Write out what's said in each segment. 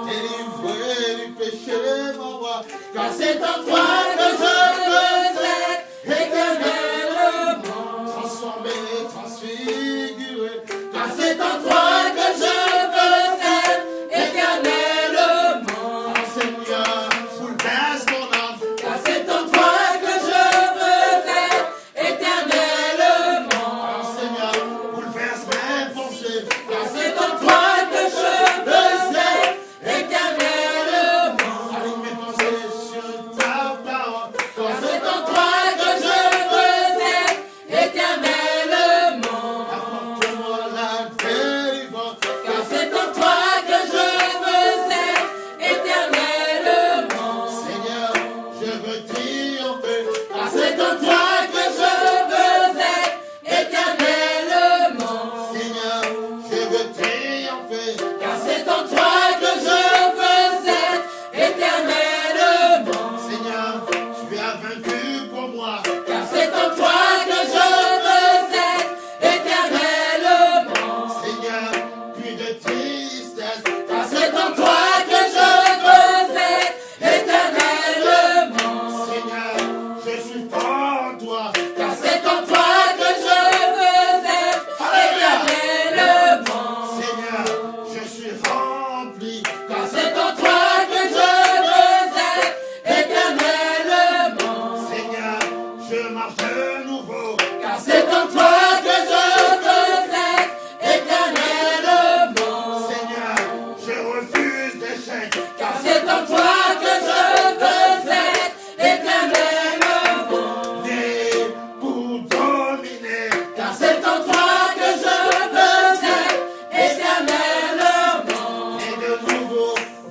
Délivré toi, car c'est en toi que je veux être éternellement transformé, transfiguré, car c'est en toi que je veux être éternellement. Alléluia, bouleverse mon âme, car c'est en toi que je veux être éternellement. Seigneur, bouleverse mes pensées, car c'est en toi que je veux être éternellement. Avec mes pensées sur ta parole, car c'est en toi que je veux être éternellement. Apporte-moi la délivrance, car c'est en toi que je veux être éternellement. Seigneur, je veux triompher, car c'est en toi que je veux être éternellement. Seigneur, je veux triompher, car c'est en toi que je veux être éternellement. Seigneur, tu as vaincu pour moi, car c'est en toi que je veux être éternellement. Seigneur, plus de tristesse, car c'est en toi que je veux être éternellement. Seigneur, je suis fort en toi, car c'est en toi que je veux être éternellement. Seigneur, je suis rempli, car c'est en toi que je veux être éternellement. Seigneur, je marche de nouveau, car c'est en toi que je veux être éternellement. Seigneur, je refuse d'échec, car c'est en toi que je veux être éternellement. Né pour dominer, car c'est en toi que je veux être éternellement. Et de nouveau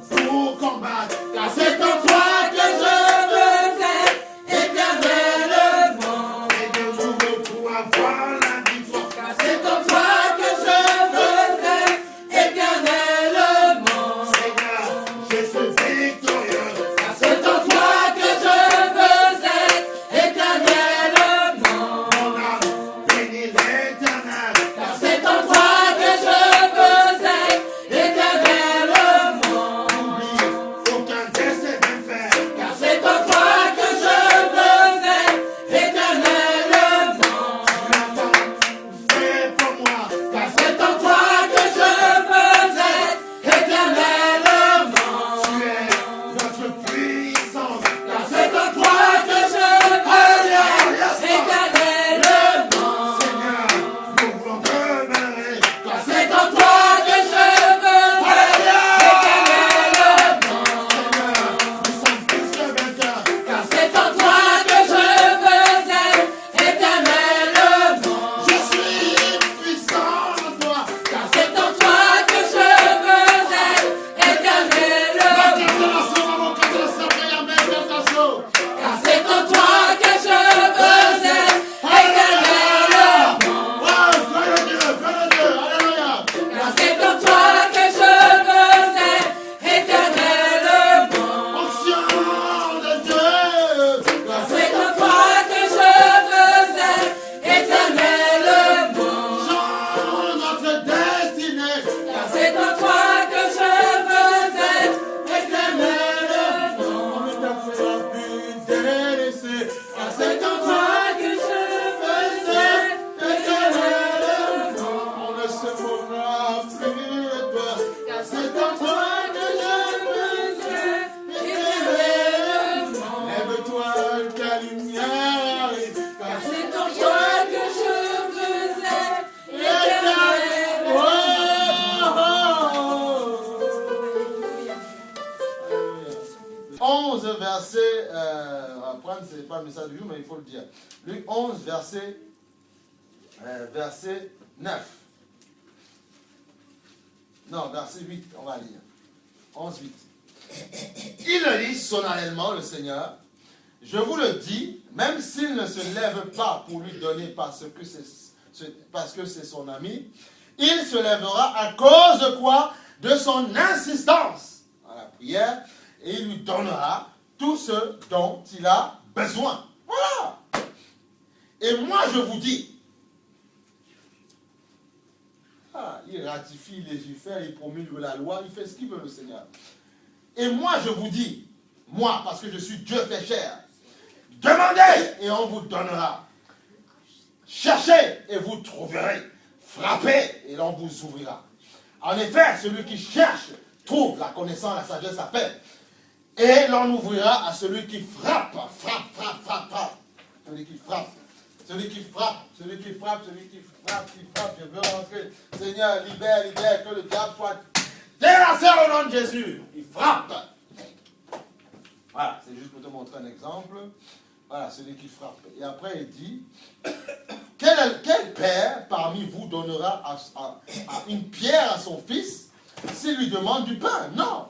pour combattre, car c'est en toi que je veux être éternellement. Et de nouveau pour avoir la victoire, car c'est en toi que je veux être éternellement. Seigneur, je suis victorieux, car c'est en toi que je veux être éternellement. Mon âme bénit l'éternel, car c'est en toi que je veux être éternellement. N'oublie aucun de ses bienfaits, car c'est en toi que je veux être éternellement. Tu l'as fait pour moi, car c'est en toi que je veux être éternellement. Tu es notre puissance, car c'est en toi que je veux être éternellement. Seigneur, nous voulons demeurer, car c'est en toi que je veux être éternellement. Nous sommes plus que vainqueurs, car c'est en toi que je veux être éternellement. Je suis puissant en toi, car c'est en toi que je veux être éternellement. Car c'est en toi que je veux être éternellement. Car c'est en toi que je veux être éternellement. Onction de Dieu. Car c'est en toi que je veux être éternellement. Change notre destinée. Car c'est en toi que je veux être éternellement. On est appelé à but délaissé. Car c'est en toi que je veux être éternellement. On ne se mourra plus de toi. Car c'est en toi que je veux être éternellement. Lève-toi, ta lumière arrive. Car c'est en toi que je veux être éternellement. Alléluia. 11 verset, apprendre, ce n'est pas le message du jour, mais il faut le dire. Luc 11, verset 9. Non, verset 8, on va lire. 11, 8. Il le dit solennellement, le Seigneur, je vous le dis, même s'il ne se lève pas pour lui donner parce que c'est son ami, il se lèvera à cause de quoi? De son insistance à la prière, et il lui donnera tout ce dont il a besoin. Voilà. Et moi je vous dis, il ratifie, il légifère, il promulgue la loi, il fait ce qu'il veut le Seigneur. Et moi je vous dis, moi, parce que je suis Dieu fait chair. Demandez et on vous donnera. Cherchez et vous trouverez. Frappez et l'on vous ouvrira. En effet, celui qui cherche trouve la connaissance, la sagesse, la paix. Et l'on ouvrira à celui qui frappe. Frappe, frappe, frappe, frappe. Celui qui frappe. Celui qui frappe, celui qui frappe, celui qui frappe, qui frappe. Je veux rentrer. Seigneur, libère, libère, que le diable soit délancé au nom de Jésus. Il frappe. Voilà, c'est juste pour te montrer un exemple. Voilà, celui qui frappe. Et après, il dit, quel père parmi vous donnera à une pierre à son fils s'il lui demande du pain? Non.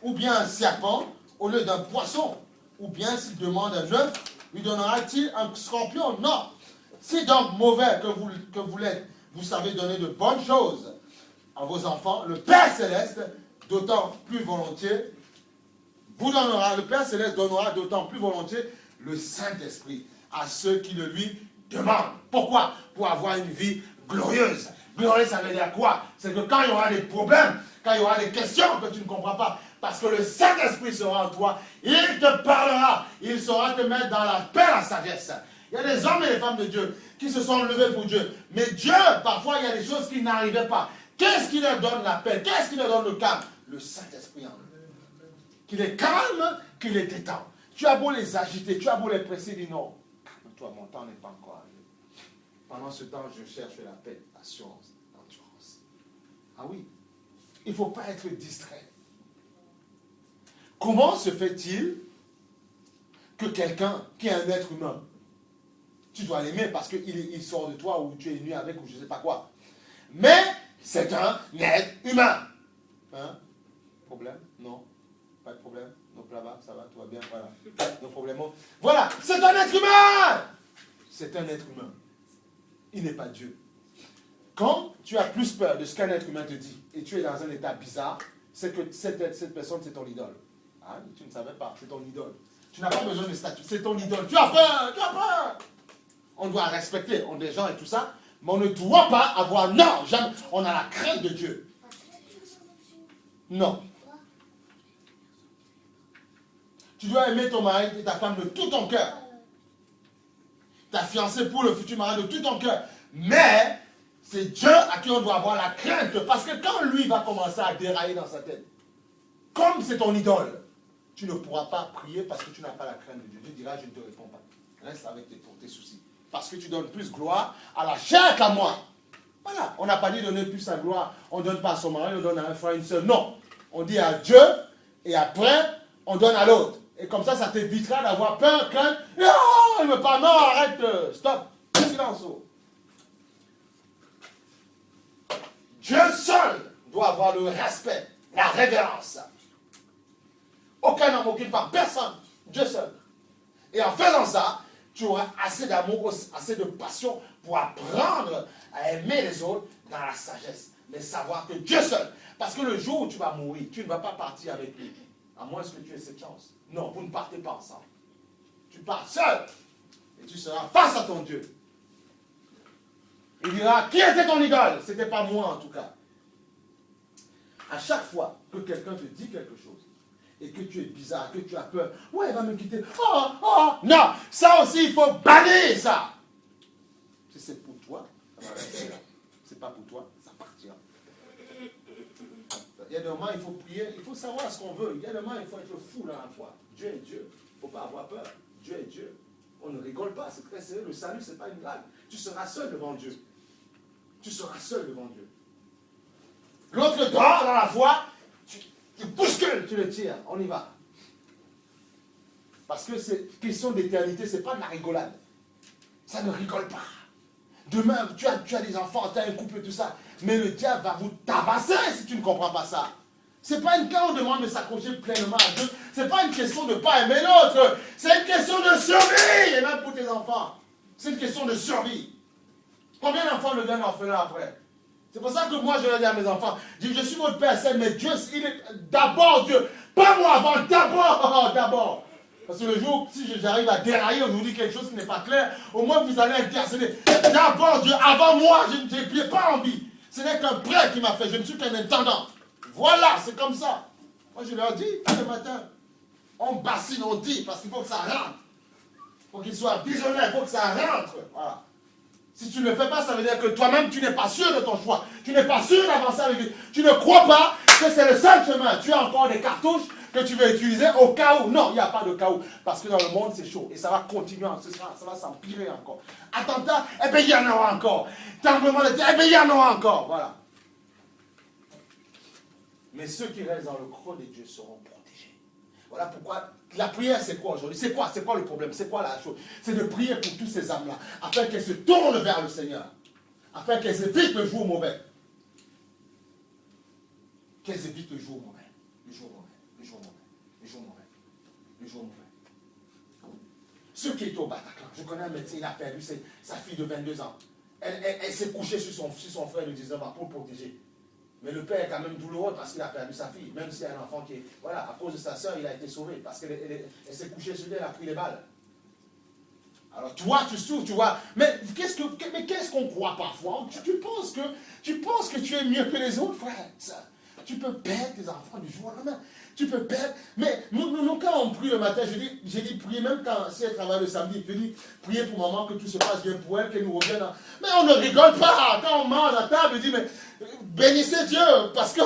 Ou bien un serpent au lieu d'un poisson. Ou bien s'il demande un œuf, lui donnera-t-il un scorpion? Non. Si donc mauvais que vous l'êtes, vous savez donner de bonnes choses à vos enfants, le Père Céleste, d'autant plus volontiers, le Père Céleste donnera d'autant plus volontiers le Saint-Esprit à ceux qui le lui demandent. Pourquoi? Pour avoir une vie glorieuse. Glorieuse, ça veut dire quoi? C'est que quand il y aura des problèmes, quand il y aura des questions que tu ne comprends pas, parce que le Saint-Esprit sera en toi, il te parlera, il saura te mettre dans la paix, la sagesse. Il y a des hommes et des femmes de Dieu qui se sont levés pour Dieu. Mais Dieu, parfois, il y a des choses qui n'arrivaient pas. Qu'est-ce qui leur donne la paix? Qu'est-ce qui leur donne le calme? Le Saint-Esprit en eux. Qu'il les calme, qu'il les détend. Tu as beau les agiter, tu as beau les presser, dis non. Calme-toi, mon temps n'est pas encore arrivé. Pendant ce temps, je cherche la paix, l'assurance, l'endurance. Ah oui, il ne faut pas être distrait. Comment se fait-il que quelqu'un qui est un être humain, tu dois l'aimer parce qu'il sort de toi ou tu es nu avec ou je ne sais pas quoi. Mais c'est un être humain. Hein? Problème? Non. Pas de problème. Donc là-bas, ça va, tout va bien, voilà. No problème. Voilà, c'est un être humain. C'est un être humain. Il n'est pas Dieu. Quand tu as plus peur de ce qu'un être humain te dit et tu es dans un état bizarre, c'est que cette personne, c'est ton idole. Ah, tu ne savais pas, c'est ton idole. Tu n'as pas besoin de statut, c'est ton idole. Tu as peur, tu as peur. On doit respecter, on est des gens et tout ça, mais on ne doit pas avoir, non, jamais, on a la crainte de Dieu. Non. Tu dois aimer ton mari et ta femme de tout ton cœur. Ta fiancée pour le futur mari de tout ton cœur. Mais c'est Dieu à qui on doit avoir la crainte. Parce que quand lui va commencer à dérailler dans sa tête, comme c'est ton idole, tu ne pourras pas prier parce que tu n'as pas la crainte de Dieu. Dieu dira, je ne te réponds pas. Reste avec tes soucis. Parce que tu donnes plus gloire à la chair qu'à moi. Voilà. On n'a pas dit donner plus sa gloire. On ne donne pas à son mari, on donne à un frère, une sœur. Non. On dit à Dieu et après, on donne à l'autre. Et comme ça t'évitera d'avoir peur, crainte. Non, il ne veut pas. Non, arrête. Stop. Silence. Dieu seul doit avoir le respect, la révérence. Aucun homme, aucune femme, personne. Dieu seul. Et en faisant ça, tu auras assez d'amour, assez de passion pour apprendre à aimer les autres dans la sagesse. Mais savoir que Dieu seul. Parce que le jour où tu vas mourir, tu ne vas pas partir avec lui. À moins que tu aies cette chance. Non, vous ne partez pas ensemble. Tu pars seul. Et tu seras face à ton Dieu. Il dira, qui était ton idole? Ce n'était pas moi en tout cas. À chaque fois que quelqu'un te dit quelque chose, et que tu es bizarre, que tu as peur, ouais, elle va me quitter. Oh, oh, non, ça aussi, il faut bannir ça. Si c'est pour toi, ça va rester là. Si c'est pas pour toi, ça partira. Il y a des moments, il faut prier, il faut savoir ce qu'on veut. Il y a des moments, il faut être fou dans la foi. Dieu est Dieu. Il ne faut pas avoir peur. Dieu est Dieu. On ne rigole pas, c'est très sérieux. Le salut, ce n'est pas une blague. Tu seras seul devant Dieu. Tu seras seul devant Dieu. L'autre dort dans la foi, tu bouscules, tu le tires. On y va. Parce que c'est question d'éternité, ce n'est pas de la rigolade. Ça ne rigole pas. Demain, tu as des enfants, tu as un couple et tout ça. Mais le diable va vous tabasser si tu ne comprends pas ça. Ce n'est pas une cas où on demande de s'accrocher pleinement à Dieu. Ce n'est pas une question de ne pas aimer l'autre. C'est une question de survie. Et même pour tes enfants. C'est une question de survie. Combien d'enfants deviennent orphelins après? C'est pour ça que moi je dis à mes enfants, je suis votre Père Saint, mais Dieu, il est d'abord Dieu. Pas moi avant, d'abord, d'abord. Parce que le jour, si j'arrive à dérailler, on vous dit quelque chose qui n'est pas clair, au moins vous allez intercéder. D'abord Dieu, avant moi, je n'ai pas envie. Ce n'est qu'un prêtre qui m'a fait, je ne suis qu'un intendant. Voilà, c'est comme ça. Moi je leur dis, ce matin, on bassine, on dit, parce qu'il faut que ça rentre. Il faut qu'il soit visionnaire, il faut que ça rentre. Voilà. Si tu ne le fais pas, ça veut dire que toi-même, tu n'es pas sûr de ton choix. Tu n'es pas sûr d'avancer avec lui. Tu ne crois pas que c'est le seul chemin. Tu as encore des cartouches que tu veux utiliser au cas où. Non, il n'y a pas de cas où. Parce que dans le monde, c'est chaud. Et ça va continuer, ça va s'empirer encore. Attentat, eh bien, il y en aura encore. Tremblement de terre, eh bien, il y en aura encore. Voilà. Mais ceux qui restent dans le creux de Dieu seront protégés. Voilà pourquoi la prière, c'est quoi aujourd'hui? C'est quoi le problème? C'est quoi la chose? C'est de prier pour tous ces âmes-là, afin qu'elles se tournent vers le Seigneur, afin qu'elles évitent le jour mauvais. Qu'elles évitent le jour mauvais. Le jour mauvais. Le jour mauvais. Le jour mauvais. Le jour mauvais. Ceux qui étaient au Bataclan, je connais un médecin, il a perdu sa fille de 22 ans. Elle s'est couchée sur son frère de 19 ans pour le protéger. Mais le père est quand même douloureux parce qu'il a perdu sa fille. Même s'il y a un enfant qui est... Voilà, à cause de sa soeur, il a été sauvé. Parce qu'elle s'est couchée sur lui, elle a pris les balles. Alors toi, tu souffres, tu vois. Mais qu'est-ce qu'on croit parfois? Tu penses que tu es mieux que les autres, frère. Tu peux perdre tes enfants du jour au lendemain. Tu peux perdre. Mais nous quand on prie le matin, j'ai dit prier, même si elle travaille le samedi, je dis prier pour maman, que tout se passe bien pour elle, qu'elle nous revienne. Mais on ne rigole pas. Quand on mange à table, je dis, mais bénissez Dieu, parce qu'il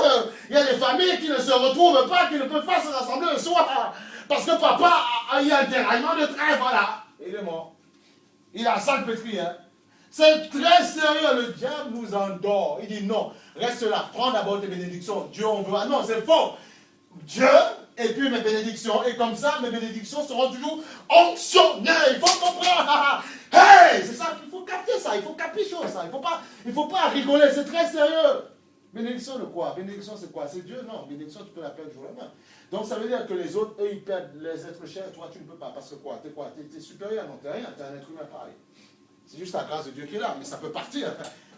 y a des familles qui ne se retrouvent pas, qui ne peuvent pas se rassembler le soir. Parce que papa a eu un déraillement de train, voilà. Et il est mort. Il a ça le pétri, hein. C'est très sérieux, le diable nous endort. Il dit non, reste là, prends d'abord tes bénédictions. Dieu on veut. Ah non, c'est faux. Dieu, et puis mes bénédictions. Et comme ça, mes bénédictions seront toujours onctionnées. Il faut comprendre. Hey, c'est ça qu'il faut capter ça. Il faut capicher ça. Il faut pas rigoler. C'est très sérieux. Bénédiction de quoi? Bénédiction c'est quoi? C'est Dieu? Non. Bénédiction tu peux la perdre du jour au lendemain. Donc ça veut dire que les autres, eux, ils perdent les êtres chers. Toi, tu ne peux pas. Parce que quoi? T'es supérieur? Non, t'es rien. T'es un être humain pareil. C'est juste la grâce de Dieu qui est là. Mais ça peut partir.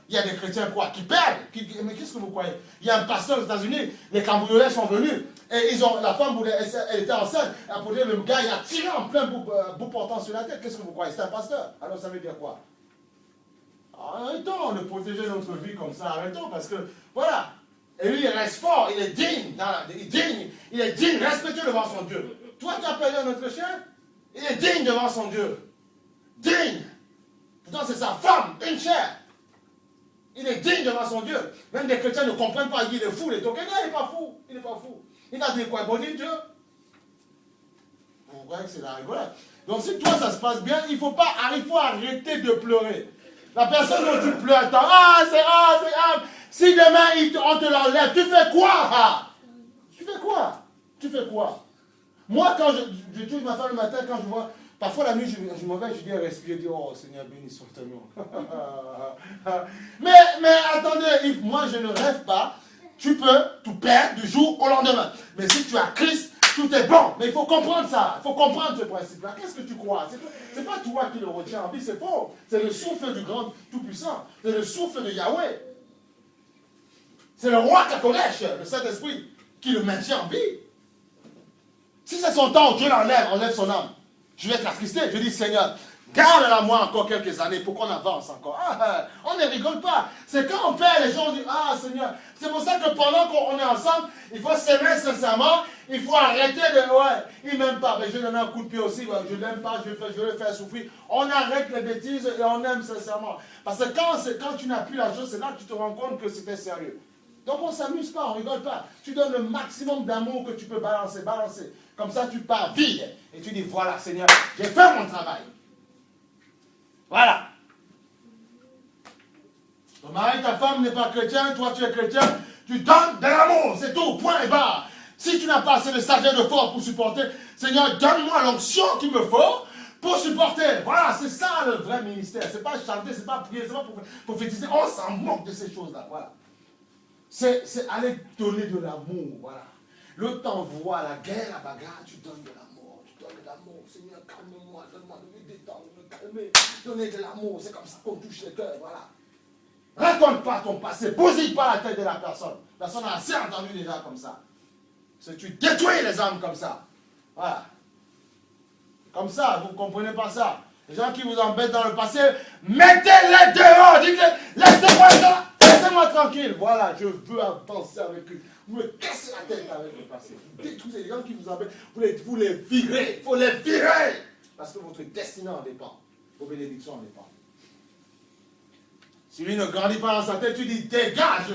Il y a des chrétiens quoi qui perdent. Mais qu'est-ce que vous croyez? Il y a un pasteur aux États-Unis, les cambrioleurs sont venus, et la femme elle était enceinte, après le gars il a tiré en plein bout portant sur la tête. Qu'est-ce que vous croyez? C'est un pasteur. Alors ça veut dire quoi? Arrêtons de protéger notre vie comme ça, arrêtons, parce que voilà. Et lui il reste fort, il est digne, il est digne, respectueux devant son Dieu. Toi tu as perdu un autre chien, il est digne devant son Dieu. Digne. Pourtant c'est sa femme, une chair. Il est digne devant son Dieu. Même les chrétiens ne comprennent pas. Il est fou. Il n'est pas fou. Il n'est pas fou. Il va dire quoi? Bon Dieu. Vous voyez que c'est la rigolade. Donc si toi ça se passe bien, il faut arrêter de pleurer. La personne dont tu pleures, c'est si demain on te l'enlève, tu fais quoi? Tu fais quoi? Moi quand je touche ma femme le matin, quand je vois... Parfois la nuit, je m'en vais, je dis à respirer, je dis, oh Seigneur, béni soit ton nom. mais attendez, moi je ne rêve pas. Tu peux tout perdre du jour au lendemain. Mais si tu as Christ, tout est bon. Mais il faut comprendre ça. Il faut comprendre ce principe-là. Qu'est-ce que tu crois? C'est pas toi qui le retiens en vie, c'est faux. C'est le souffle du grand Tout-Puissant. C'est le souffle de Yahweh. C'est le roi Kakodesh, le Saint-Esprit, qui le maintient en vie. Si c'est son temps, Dieu enlève son âme. Je vais être attristé. Je dis, Seigneur, garde-la moi encore quelques années pour qu'on avance encore. On ne rigole pas. C'est quand on perd, les gens disent, Seigneur. C'est pour ça que pendant qu'on est ensemble, il faut s'aimer sincèrement. Il faut arrêter de, il m'aime pas. Mais je donne un coup de pied aussi. Je l'aime pas, je vais le faire souffrir. On arrête les bêtises et on aime sincèrement. Parce que quand tu n'as plus la chose, c'est là que tu te rends compte que c'était sérieux. Donc on ne s'amuse pas, on ne rigole pas. Tu donnes le maximum d'amour que tu peux balancer. Comme ça, tu pars vide. Et tu dis, voilà, Seigneur, j'ai fait mon travail. Voilà. Ton mari, ta femme n'est pas chrétien, toi tu es chrétien, tu donnes de l'amour, c'est tout, point et barre. Si tu n'as pas assez de sagesse de force pour supporter, Seigneur, donne-moi l'onction qu'il me faut pour supporter. Voilà, c'est ça le vrai ministère. C'est pas chanter, c'est pas prier, c'est pas prophétiser. On s'en moque de ces choses-là, voilà. C'est aller donner de l'amour, voilà. L'autre t'envoie à la guerre, à la bagarre, tu donnes de l'amour, Seigneur, calme-moi, donne-moi de me détendre, de me calmer, donner de l'amour, c'est comme ça qu'on touche le cœur, voilà. Raconte pas ton passé, bousille pas la tête de la personne. La personne a assez entendu déjà comme ça. C'est tu détruis les âmes comme ça, voilà. Comme ça, vous ne comprenez pas ça. Les gens qui vous embêtent dans le passé, mettez-les dehors, dites-les, laissez-moi tranquille, voilà, je veux avancer avec lui. Vous me cassez la tête avec le passé. Vous détruisez les gens qui vous embêtent. Vous les virez. Il faut les virer. Parce que votre destinée en dépend. Vos bénédictions en dépendent. Si lui ne grandit pas dans sa tête, tu dis dégage.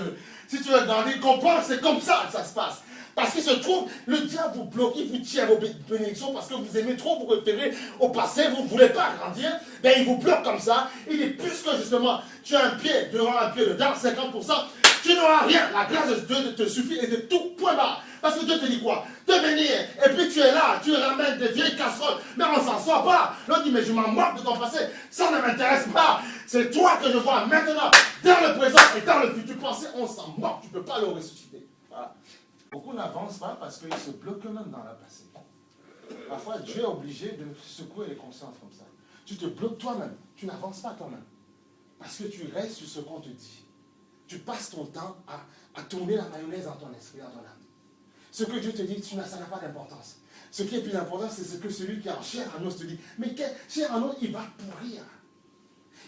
Si tu veux grandir, comprends que c'est comme ça que ça se passe. Parce qu'il se trouve, le diable vous bloque, il vous tient vos bénédictions parce que vous aimez trop vous référer au passé, vous ne voulez pas grandir, ben il vous bloque comme ça. Il dit, puisque justement, tu as un pied devant un pied dedans, 50%, tu n'auras rien. La grâce de Dieu te suffit et de tout point barre. Parce que Dieu te dit quoi? Te bénir. Et puis tu es là, tu ramènes des vieilles casseroles, mais on ne s'en sort pas. L'autre dit, mais je m'en moque de ton passé. Ça ne m'intéresse pas. C'est toi que je vois maintenant, dans le présent et dans le futur. Pensez, on s'en moque, tu ne peux pas le ressusciter. Voilà. Beaucoup n'avancent pas parce qu'ils se bloquent eux-mêmes dans le passé. Parfois, Dieu est obligé de secouer les consciences comme ça. Tu te bloques toi-même. Tu n'avances pas toi-même. Parce que tu restes sur ce qu'on te dit. Tu passes ton temps à tourner la mayonnaise dans ton esprit, dans ton âme. Ce que Dieu te dit, ça n'a pas d'importance. Ce qui est plus important, c'est ce que celui qui est en chair en os te dit. Mais chair en os, il va pourrir.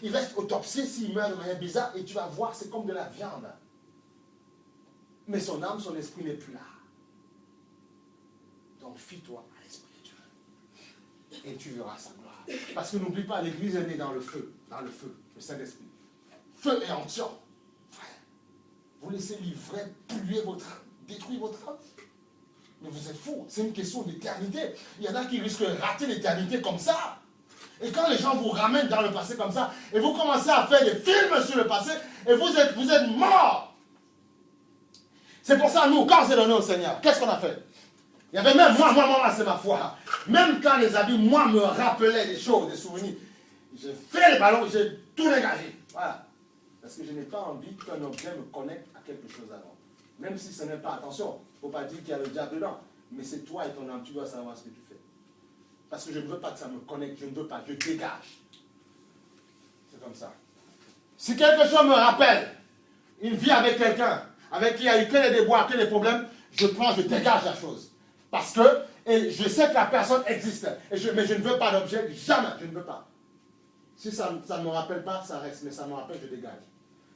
Il va être autopsié s'il meurt de manière bizarre et tu vas voir, c'est comme de la viande. Mais son âme, son esprit n'est plus là. Donc, fie-toi à l'esprit de Dieu. Et tu verras sa gloire. Parce que n'oublie pas, l'église est née dans le feu, le Saint-Esprit. Feu et onction. Frère, vous laissez l'ivraie polluer votre âme, détruire votre âme. Mais vous êtes fous, c'est une question d'éternité. Il y en a qui risquent de rater l'éternité comme ça. Et quand les gens vous ramènent dans le passé comme ça, et vous commencez à faire des films sur le passé, et vous êtes morts. C'est pour ça, nous, quand on s'est donné au Seigneur, qu'est-ce qu'on a fait? Il y avait même, moi, c'est ma foi. Même quand les habits, moi, me rappelaient des choses, des souvenirs, j'ai fait les ballons, j'ai tout dégagé. Voilà. Parce que je n'ai pas envie qu'un objet me connecte à quelque chose avant. Même si ce n'est pas, attention, il ne faut pas dire qu'il y a le diable dedans. Mais c'est toi et ton âme, tu dois savoir ce que tu fais. Parce que je ne veux pas que ça me connecte, je ne veux pas, je dégage. C'est comme ça. Si quelque chose me rappelle une vie avec quelqu'un, avec qui il y a eu que des déboires, que des problèmes, je dégage la chose. Parce que et je sais que la personne existe. Mais je ne veux pas d'objet, jamais, je ne veux pas. Si ça ne me rappelle pas, ça reste. Mais ça me rappelle, je dégage.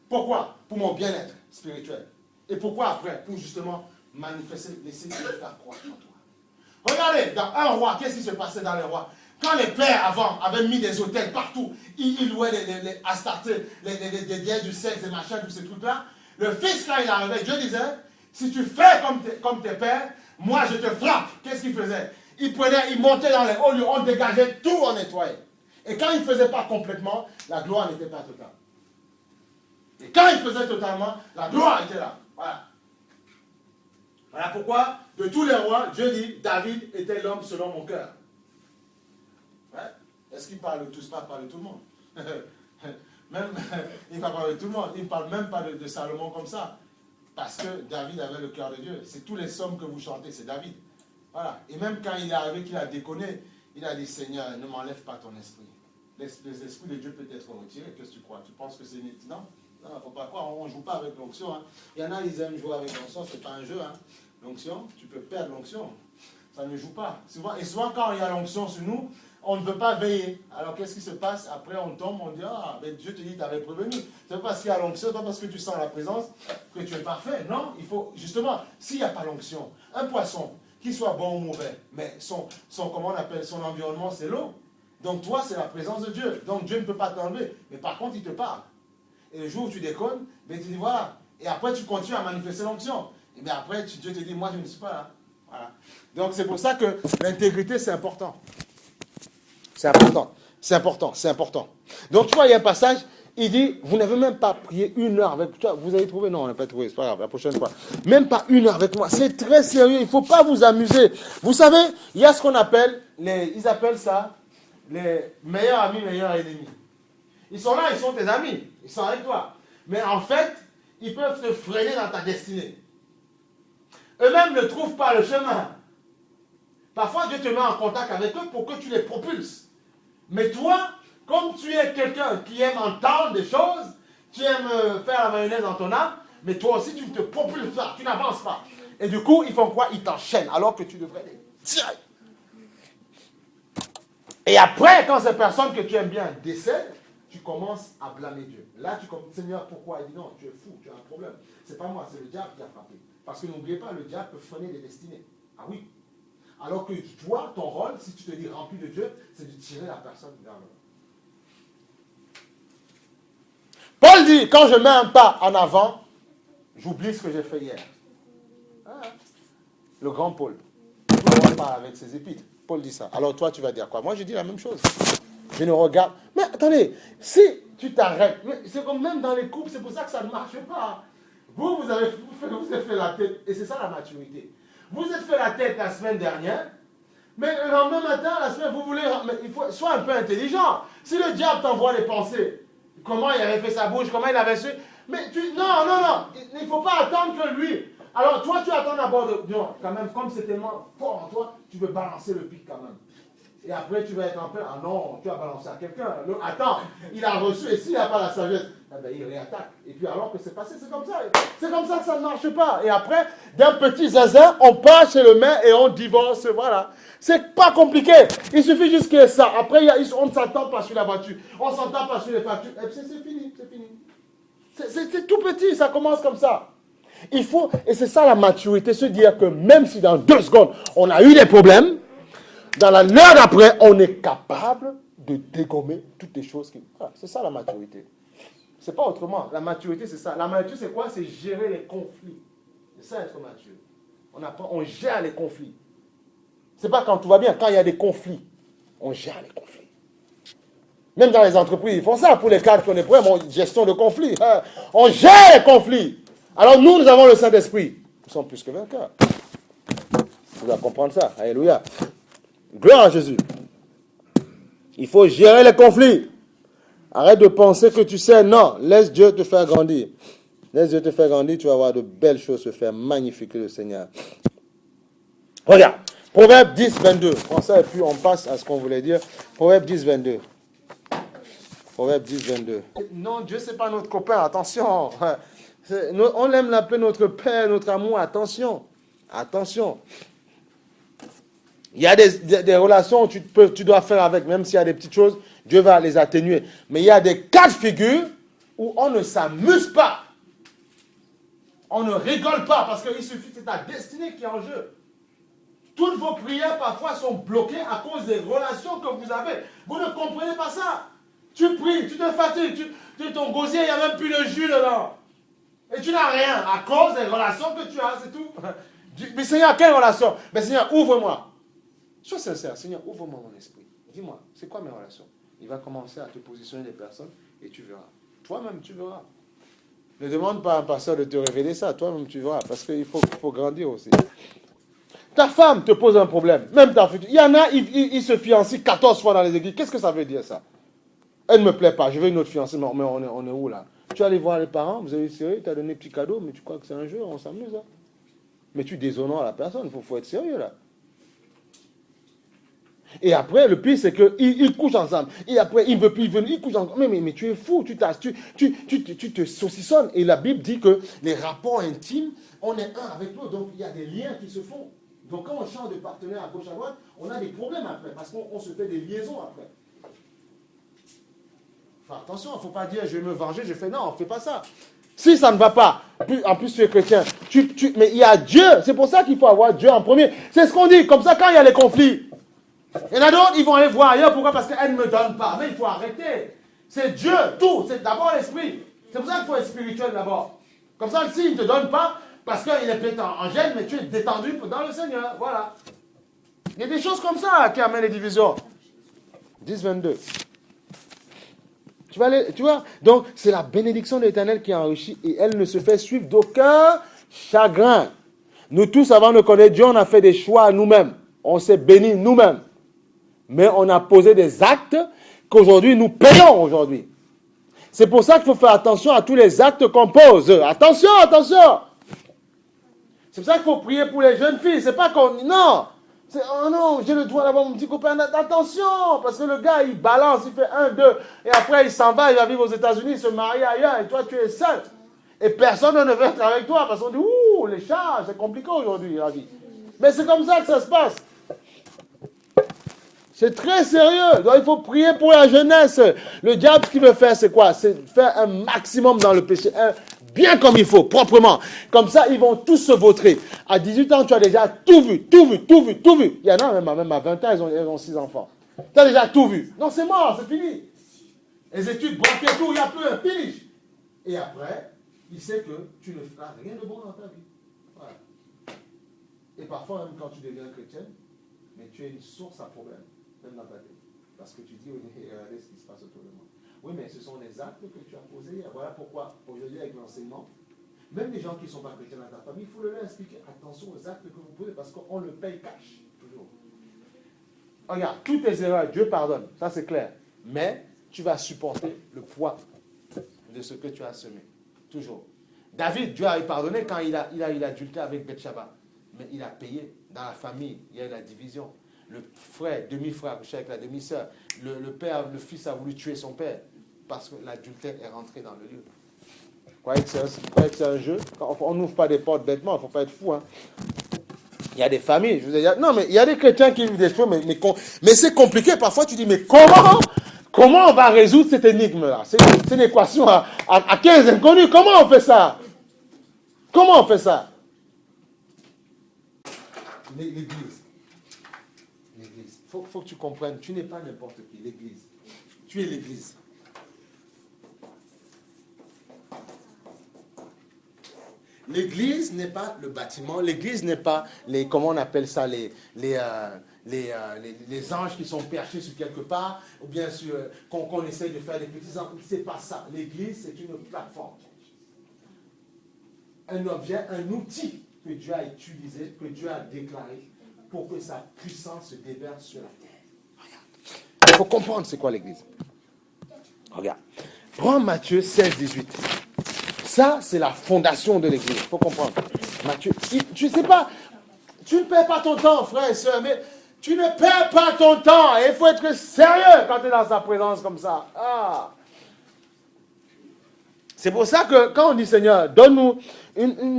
Pourquoi? Pour mon bien-être spirituel. Et pourquoi après? Pour justement manifester, laisser Dieu faire croire en toi. Regardez, dans un roi, qu'est-ce qui se passait dans les rois? Quand les pères avant avaient mis des hôtels partout, ils louaient les Astartés, les dieux du sexe, des machins, tous ces trucs-là. Le fils, quand il arrivait, Dieu disait, si tu fais comme tes pères, moi je te frappe. Qu'est-ce qu'il faisait? Il montait dans les hauts lieux, on dégageait tout, on nettoyait. Et quand il ne faisait pas complètement, la gloire n'était pas totale. Et quand il faisait totalement, la gloire était là. Voilà. Voilà pourquoi, de tous les rois, Dieu dit, David était l'homme selon mon cœur. Ouais. Est-ce qu'il parle de tous? Pas de tout le monde. Même, il ne parle pas de tout le monde. Il ne parle même pas de Salomon comme ça. Parce que David avait le cœur de Dieu. C'est tous les psaumes que vous chantez, c'est David. Voilà. Et même quand il est arrivé qu'il a déconné, il a dit, Seigneur, ne m'enlève pas ton esprit. L'esprit de Dieu peut être retiré. Qu'est-ce que tu crois? Tu penses que c'est une... Non, il ne faut pas croire. On ne joue pas avec l'onction. Hein. Il y en a, ils aiment jouer avec l'onction. Ce n'est pas un jeu. Hein. L'onction, tu peux perdre l'onction. Ça ne joue pas. Et souvent, quand il y a l'onction sur nous, on ne veut pas veiller. Alors, qu'est-ce qui se passe? Après, on tombe, on dit, ah, mais Dieu te dit, tu avais prévenu. Ce n'est pas parce qu'il y a l'onction, pas parce que tu sens la présence que tu es parfait. Non, il faut, justement, s'il n'y a pas l'onction, un poisson, qu'il soit bon ou mauvais, mais comment on appelle, son environnement, c'est l'eau. Donc, toi, c'est la présence de Dieu. Donc, Dieu ne peut pas t'enlever. Mais par contre, il te parle. Et le jour où tu déconnes, ben, tu dis, voilà. Et après, tu continues à manifester l'onction. Et bien après, Dieu te dit, moi, je ne suis pas là. Voilà. Donc, c'est pour ça que l'intégrité, c'est important. C'est important, c'est important, c'est important. Donc, tu vois, il y a un passage, il dit, vous n'avez même pas prié 1 heure avec toi. Vous avez trouvé? Non, on n'a pas trouvé, c'est pas grave, la prochaine fois. Même pas 1 heure avec moi. C'est très sérieux, il ne faut pas vous amuser. Vous savez, il y a ce qu'on appelle, ils appellent ça, les meilleurs amis, meilleurs ennemis. Ils sont là, ils sont tes amis, ils sont avec toi. Mais en fait, ils peuvent te freiner dans ta destinée. Eux-mêmes ne trouvent pas le chemin. Parfois, Dieu te met en contact avec eux pour que tu les propulses. Mais toi, comme tu es quelqu'un qui aime entendre des choses, tu aimes faire la mayonnaise dans ton âme, mais toi aussi, tu ne te propulses pas, tu n'avances pas. Et du coup, ils font quoi? Ils t'enchaînent, alors que tu devrais les tirer. Et après, quand ces personnes que tu aimes bien décèdent, tu commences à blâmer Dieu. Là, tu commences, Seigneur, pourquoi? Il dit non, tu es fou, tu as un problème. C'est pas moi, c'est le diable qui a frappé. Parce que n'oubliez pas, le diable peut freiner des destinées. Ah oui. Alors que toi, ton rôle, si tu te dis rempli de Dieu, c'est de tirer la personne vers le haut. Paul dit, quand je mets un pas en avant, j'oublie ce que j'ai fait hier. Ah, le grand Paul. Tout le monde parle avec ses épîtres. Paul dit ça. Alors toi, tu vas dire quoi? Moi, je dis la même chose. Je ne regarde. Mais attendez, si tu t'arrêtes, c'est comme même dans les couples, c'est pour ça que ça ne marche pas. Vous avez fait la tête, et c'est ça la maturité. Vous êtes fait la tête la semaine dernière, mais le lendemain matin, la semaine, vous voulez. Mais il faut soit un peu intelligent. Si le diable t'envoie les pensées, comment il avait fait sa bouche, comment il avait su. Mais non, il ne faut pas attendre que lui. Alors toi, tu attends d'abord de. Non, quand même, comme c'est tellement fort en toi, tu veux balancer le pic quand même. Et après, tu vas être en plein. Ah non, tu as balancé à quelqu'un. Attends, il a reçu, et s'il n'a pas la sagesse, eh ben, il réattaque. Et puis alors que c'est passé, c'est comme ça. C'est comme ça que ça ne marche pas. Et après, d'un petit zaza, on passe chez le maire et on divorce. Voilà. C'est pas compliqué. Il suffit juste qu'il y ait ça. Après, on ne s'entend pas sur la voiture. On ne s'entend pas sur les factures. Et puis c'est fini, c'est fini. C'est tout petit, ça commence comme ça. Il faut, et c'est ça la maturité, se dire que même si dans 2 secondes, on a eu des problèmes, dans l'heure d'après, on est capable de dégommer toutes les choses qui... Voilà, c'est ça la maturité. C'est pas autrement. La maturité, c'est ça. La maturité, c'est quoi? C'est gérer les conflits. C'est ça être mature. On gère les conflits. C'est pas quand tout va bien, quand il y a des conflits. On gère les conflits. Même dans les entreprises, ils font ça. Pour les cadres qu'on est prêts, gestion de conflits. Hein. On gère les conflits. Alors nous avons le Saint-Esprit. Nous sommes plus que vainqueurs. Vous devez comprendre ça. Alléluia. Gloire à Jésus. Il faut gérer les conflits. Arrête de penser que tu sais. Non, laisse Dieu te faire grandir. Laisse Dieu te faire grandir, tu vas voir de belles choses se faire magnifier le Seigneur. Regarde, Proverbe 10, 22. Français, et puis on passe à ce qu'on voulait dire. Proverbe 10, 22. Proverbe 10, 22. Non, Dieu, c'est pas notre copain, attention. On aime l'appeler notre Père, notre amour, attention. Attention. Il y a des relations où tu dois faire avec, même s'il y a des petites choses, Dieu va les atténuer. Mais il y a des cas de figure où on ne s'amuse pas. On ne rigole pas parce qu'il suffit, c'est ta destinée qui est en jeu. Toutes vos prières parfois sont bloquées à cause des relations que vous avez. Vous ne comprenez pas ça. Tu pries, tu te fatigues, ton gosier, il n'y a même plus de jus dedans. Et tu n'as rien à cause des relations que tu as, c'est tout. Mais Seigneur, quelle relation? Mais Seigneur, ouvre-moi. Sois sincère, Seigneur, ouvre-moi mon esprit. Dis-moi, c'est quoi mes relations? Il va commencer à te positionner des personnes et tu verras. Toi-même, tu verras. Ne demande pas à un pasteur de te révéler ça. Toi-même, tu verras. Parce qu'il faut grandir aussi. Ta femme te pose un problème. Même ta future. Il y en a, ils se fiancent 14 fois dans les églises. Qu'est-ce que ça veut dire ça? Elle ne me plaît pas. Je veux une autre fiancée. Mais on est où là? Tu es allé voir les parents. Vous avez eu sérieux? Tu as donné un petit cadeau. Mais tu crois que c'est un jeu? On s'amuse. Hein? Mais tu déshonores la personne. Il faut être sérieux là. Et après, le pire, c'est qu'ils couchent ensemble. Et après, il ne veut plus venir, ils couchent ensemble. Mais tu es fou, tu te saucissonnes. Et la Bible dit que les rapports intimes, on est un avec l'autre. Donc, il y a des liens qui se font. Donc, quand on change de partenaire à gauche à droite, on a des problèmes après. Parce qu'on se fait des liaisons après. Enfin, attention, il ne faut pas dire, je vais me venger. Je fais non, on ne fait pas ça. Si ça ne va pas, en plus tu es chrétien, mais il y a Dieu. C'est pour ça qu'il faut avoir Dieu en premier. C'est ce qu'on dit. Comme ça, quand il y a les conflits, il y en a d'autres, ils vont aller voir ailleurs. Pourquoi? Parce qu'elle ne me donne pas. Mais il faut arrêter. C'est Dieu, tout. C'est d'abord l'esprit. C'est pour ça qu'il faut être spirituel d'abord. Comme ça, s'il ne te donne pas, parce qu'il est peut-être en gêne, mais tu es détendu dans le Seigneur. Voilà. Il y a des choses comme ça qui amènent les divisions. 10, 22. Tu vois? Donc, c'est la bénédiction de l'Éternel qui enrichit et elle ne se fait suivre d'aucun chagrin. Nous tous, avant de connaître Dieu, on a fait des choix nous-mêmes. On s'est bénis nous-mêmes. Mais on a posé des actes qu'aujourd'hui nous payons aujourd'hui. C'est pour ça qu'il faut faire attention à tous les actes qu'on pose. Attention, attention. C'est pour ça qu'il faut prier pour les jeunes filles. C'est pas qu'on... Non. Oh non, j'ai le droit d'avoir mon petit copain. Attention. Parce que le gars, il balance, il fait 1, 2. Et après, il s'en va, il va vivre aux États-Unis, se marier ailleurs. Et toi, tu es seul. Et personne ne veut être avec toi. Parce qu'on dit, ouh, les chats, c'est compliqué aujourd'hui, la vie. Mais c'est comme ça que ça se passe. C'est très sérieux. Donc il faut prier pour la jeunesse. Le diable, ce qu'il veut faire, c'est quoi? C'est faire un maximum dans le péché. bien comme il faut, proprement. Comme ça, ils vont tous se vautrer. À 18 ans, tu as déjà tout vu, tout vu, tout vu, tout vu. Il y en a même à 20 ans, ils ont 6 enfants. Tu as déjà tout vu. Non, c'est mort, c'est fini. Les études, braquées, tout, il n'y a plus un finish. Et après, il sait que tu ne feras rien de bon dans ta vie. Voilà. Et parfois, même quand tu deviens chrétien, mais tu es une source à problème, même dans ta vie. Parce que tu dis, oui, regardez ce qui se passe autour de moi. Oui, mais ce sont les actes que tu as posés hier. Voilà pourquoi, aujourd'hui, avec l'enseignement, même les gens qui ne sont pas chrétiens dans ta famille, il faut leur expliquer, attention aux actes que vous posez, parce qu'on le paye cash, toujours. Regarde, toutes tes erreurs, Dieu pardonne, ça c'est clair. Mais tu vas supporter le poids de ce que tu as semé. Toujours. David, Dieu a pardonné quand il a eu l'adultère avec Bathsheba. Mais il a payé. Dans la famille, il y a eu la division. Le frère, demi-frère, couché avec la demi-sœur. Le père, le fils a voulu tuer son père parce que l'adultère est rentré dans le lieu. Vous croyez que c'est un jeu? On n'ouvre pas des portes bêtement, il ne faut pas être fou. Hein. Il y a des familles, je vous ai dit, non, mais il y a des chrétiens qui vivent des choses, mais c'est compliqué. Parfois, tu dis, mais comment on va résoudre cette énigme-là? C'est une équation à 15 inconnus. Comment on fait ça? Comment on fait ça? L'église. L'église. Il faut que tu comprennes, tu n'es pas n'importe qui, l'église. Tu es l'église. L'église n'est pas le bâtiment, l'église n'est pas comment on appelle ça, les anges qui sont perchés sur quelque part, ou bien sûr qu'on essaye de faire des petits anges. C'est pas ça. L'église, c'est une plateforme. Un objet, un outil que Dieu a utilisé, que Dieu a déclaré pour que sa puissance se déverse sur la terre. Regarde. Il faut comprendre c'est quoi l'église. Regarde. Prends Matthieu 16, 18. Ça, c'est la fondation de l'église. Il faut comprendre. Matthieu, tu sais pas, tu ne perds pas ton temps, frère et soeur, mais tu ne perds pas ton temps. Il faut être sérieux quand tu es dans sa présence comme ça. Ah. C'est pour ça que quand on dit Seigneur, donne-nous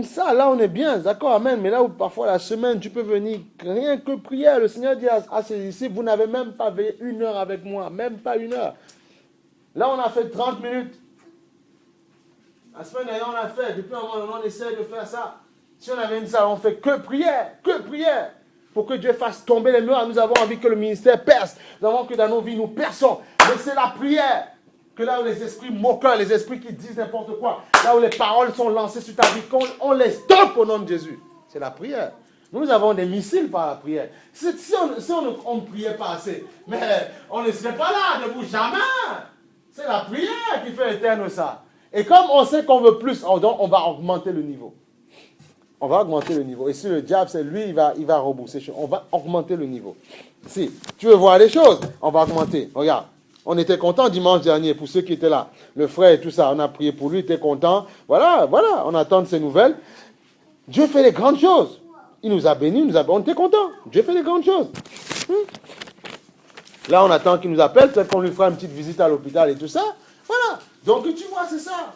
ça, là on est bien, d'accord, amen. Mais là où parfois la semaine, tu peux venir, rien que prière. Le Seigneur dit à ses disciples, vous n'avez même pas veillé 1 heure avec moi, même pas 1 heure. Là on a fait 30 minutes. La semaine dernière on a fait, depuis un moment on essaie de faire ça. Si on avait une salle, on fait que prière, pour que Dieu fasse tomber les murs. Nous avons envie que le ministère perce. Nous avons envie que dans nos vies nous perçons. Mais c'est la prière. Que là où les esprits moqueurs, les esprits qui disent n'importe quoi, là où les paroles sont lancées sur ta vie, qu'on les stoppe au nom de Jésus. C'est la prière. Nous avons des missiles par la prière. Si on ne priait pas assez, mais on ne serait pas là, debout, jamais. C'est la prière qui fait éternel ça. Et comme on sait qu'on veut plus, donc on va augmenter le niveau. On va augmenter le niveau. Et si le diable, c'est lui, il va rebourser. On va augmenter le niveau. Si tu veux voir les choses, on va augmenter. Regarde. On était content dimanche dernier pour ceux qui étaient là. Le frère et tout ça, on a prié pour lui, il était content. Voilà, on attend de ses nouvelles. Dieu fait les grandes choses. Il nous a bénis, on était content. Dieu fait les grandes choses. Là, on attend qu'il nous appelle, peut-être qu'on lui fera une petite visite à l'hôpital et tout ça. Voilà. Donc, tu vois, c'est ça.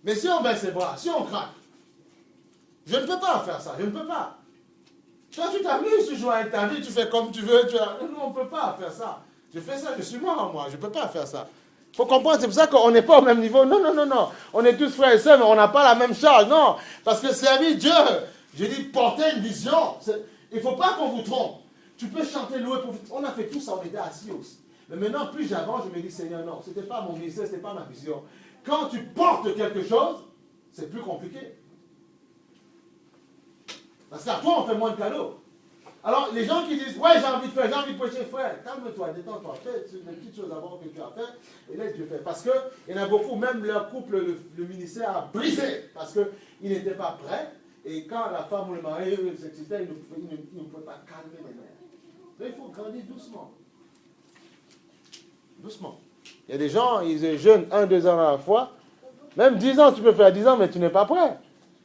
Mais si on baisse les bras, si on craque, je ne peux pas faire ça, je ne peux pas. Toi, tu t'amuses, tu joues avec ta vie, tu fais comme tu veux. Nous, on ne peut pas faire ça. Je fais ça, je suis mort, moi. Je ne peux pas faire ça. Il faut comprendre, c'est pour ça qu'on n'est pas au même niveau. Non. On est tous frères et sœurs, mais on n'a pas la même charge. Non. Parce que servir Dieu, je dis porter une vision. Il ne faut pas qu'on vous trompe. Tu peux chanter, louer, on a fait tout ça, on était assis aussi. Mais maintenant, plus j'avance, je me dis, Seigneur, non, ce n'était pas mon ministère, ce n'était pas ma vision. Quand tu portes quelque chose, c'est plus compliqué. Parce qu'à toi, on fait moins de cadeaux. Alors, les gens qui disent, ouais, j'ai envie de prêcher, frère, calme-toi, détends-toi, fais les petites choses avant que tu as fait, et laisse Dieu faire. Parce qu'il y en a beaucoup, même leur couple, le ministère a brisé, parce qu'ils n'étaient pas prêts, et quand la femme ou le mari s'excitait, ils ne pouvaient pas calmer les nerfs. Donc, il faut grandir doucement. Doucement. Il y a des gens, ils jeûnent 1-2 ans à la fois, même 10 ans, tu peux faire 10 ans, mais tu n'es pas prêt.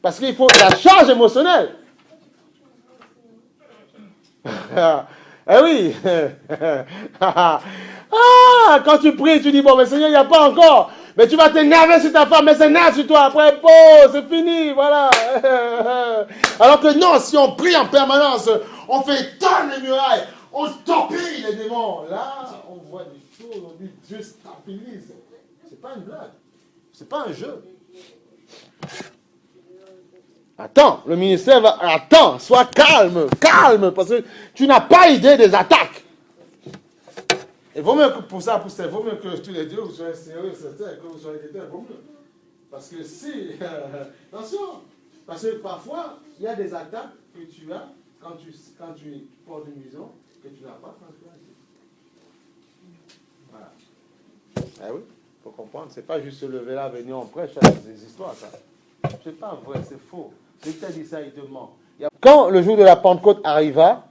Parce qu'il faut la charge émotionnelle. Eh oui. Quand tu pries, tu dis, bon, mais Seigneur, il n'y a pas encore. Mais tu vas t'énerver sur ta femme, mais c'est nerf sur toi. Après, c'est fini, voilà. Alors que non, si on prie en permanence, on fait éteindre les murailles, on torpille les démons. Là, on voit des choses, on dit, Dieu stabilise. C'est pas une blague. C'est pas un jeu. Attends, le ministère va... Attends, sois calme, calme, parce que tu n'as pas idée des attaques. Et vaut mieux que pour ça, vaut mieux que tous les deux vous soyez sérieux, certains, que vous soyez des deux, vaut mieux. Parce que si... attention, parce que parfois, il y a des attaques que tu as quand tu portes une maison que tu n'as pas quand tu as. Voilà. Ah oui, il faut comprendre. C'est pas juste se lever là, venir en prêche, c'est des histoires, ça. C'est pas vrai, c'est faux. Si tu as dit ça, il te ment. Quand le jour de la Pentecôte arriva,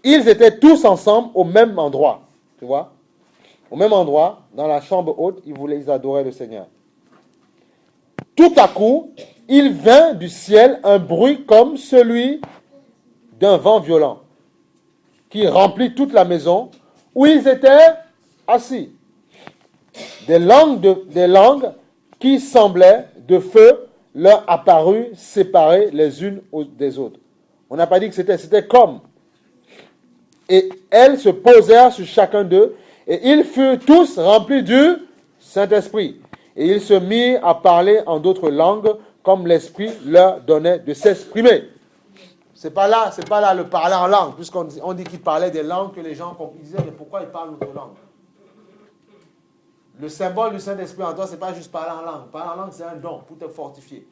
ils étaient tous ensemble au même endroit. Tu vois? Au même endroit, dans la chambre haute, ils adoraient le Seigneur. Tout à coup, il vint du ciel un bruit comme celui d'un vent violent, qui remplit toute la maison où ils étaient assis. Des langues qui semblaient de feu leur apparurent séparées les unes des autres. On n'a pas dit que c'était comme. Et elles se posèrent sur chacun d'eux, et ils furent tous remplis du Saint-Esprit. Et ils se mirent à parler en d'autres langues, comme l'Esprit leur donnait de s'exprimer. C'est pas là le parler en langue, puisqu'on dit qu'ils parlaient des langues que les gens disaient, mais pourquoi ils parlent d'autres langues? Le symbole du Saint-Esprit en toi, c'est pas juste parler en langue. Parler en langue, c'est un don pour te fortifier.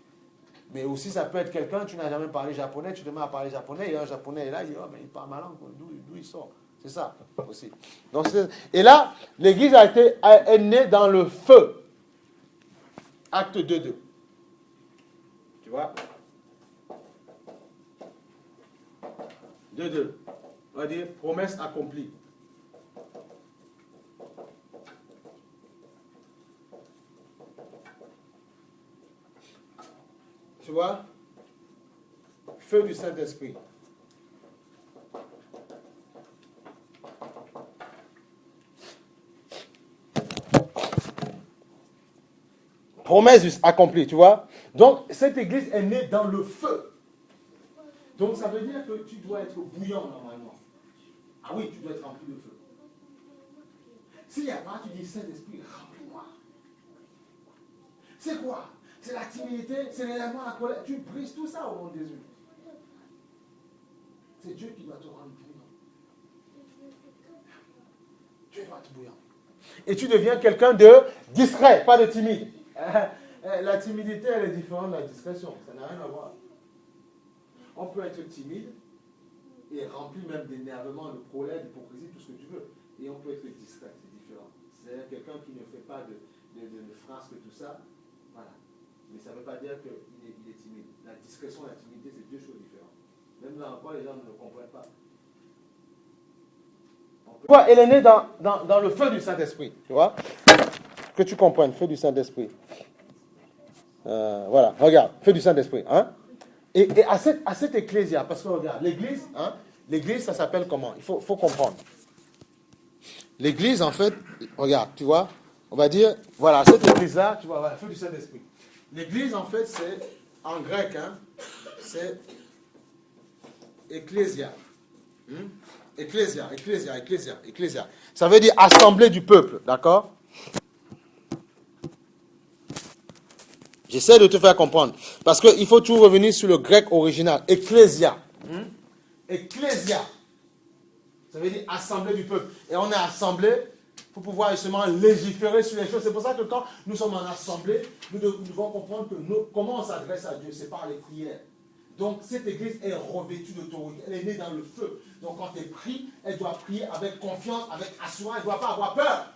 Mais aussi, ça peut être quelqu'un, tu n'as jamais parlé japonais, tu te mets à parler japonais, et un japonais est là, il dit, oh, mais il parle ma langue, d'où il sort? C'est ça aussi. Donc, et là, l'église est née dans le feu. Acte 2:2. Tu vois? 2:2. On va dire promesse accomplie. Tu vois? Feu du Saint-Esprit. Promesse accomplie, tu vois? Donc, cette église est née dans le feu. Donc, ça veut dire que tu dois être bouillant normalement. Ah oui, tu dois être rempli de feu. S'il n'y a pas, tu dis Saint-Esprit, remplis-moi. C'est quoi? C'est la timidité, c'est l'énervement, la colère. Tu brises tout ça au nom de Jésus. C'est Dieu qui doit te rendre bouillant. Dieu doit être bouillant. Et tu deviens quelqu'un de discret, pas de timide. La timidité, elle est différente de la discrétion. Ça n'a rien à voir. On peut être timide et rempli même d'énervement, de colère, d'hypocrisie, tout ce que tu veux. Et on peut être discret, c'est différent. C'est-à-dire quelqu'un qui ne fait pas de frasques, tout ça. Voilà. Mais ça ne veut pas dire qu'il est timide. La discrétion et la timidité, c'est deux choses différentes. Même là encore, les gens ne le comprennent pas. Pourquoi elle est née dans le feu du Saint-Esprit, tu vois? Que tu comprennes, feu du Saint-Esprit. Voilà, regarde, feu du Saint-Esprit. Hein? Et à cette ecclésia, parce que regarde, l'église, ça s'appelle comment? Il faut comprendre. L'église, en fait, regarde, tu vois, on va dire, voilà, cette église-là, tu vois, voilà, feu du Saint-Esprit. L'église, en fait, c'est, en grec, hein, c'est ecclésia. Ecclésia. Ça veut dire assemblée du peuple, d'accord? J'essaie de te faire comprendre. Parce qu'il faut toujours revenir sur le grec original. Ecclésia. Ecclésia. Ça veut dire assemblée du peuple. Et on est assemblé pour pouvoir justement légiférer sur les choses. C'est pour ça que quand nous sommes en assemblée, nous devons comprendre que comment on s'adresse à Dieu, c'est par les prières. Donc cette église est revêtue d'autorité. Elle est née dans le feu. Donc quand elle prie, elle doit prier avec confiance, avec assurance. Elle ne doit pas avoir peur.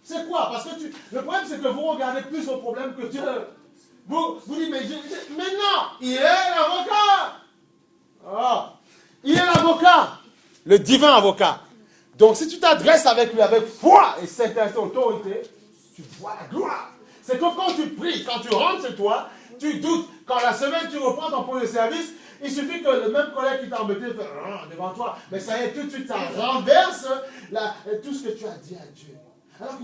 C'est quoi? Parce que le problème, c'est que vous regardez plus vos problèmes que Dieu. Vous dites, mais non, il est l'avocat. Oh, il est l'avocat. Le divin avocat. Donc si tu t'adresses avec lui avec foi et cette autorité, tu vois la gloire. C'est comme quand tu pries, quand tu rentres chez toi, tu doutes. Quand la semaine tu reprends ton poste de service, il suffit que le même collègue qui t'a embêté fait devant toi. Mais ça y est, tout de suite, ça renverse tout ce que tu as dit à Dieu. Alors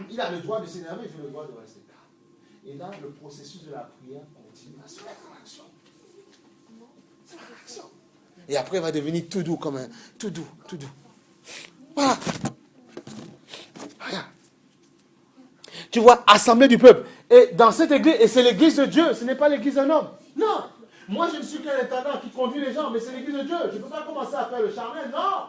qu'il a le droit de s'énerver, j'ai le droit de rester calme. Et là, le processus de la prière continue à se mettre en action. C'est en action. Et après, il va devenir tout doux comme un... Tout doux. Voilà. Regarde. Tu vois, assemblée du peuple. Et dans cette église, et c'est l'église de Dieu, ce n'est pas l'église d'un homme. Non. Moi, je ne suis qu'un intendant qui conduit les gens, mais c'est l'église de Dieu. Je ne peux pas commencer à faire le charnel, non.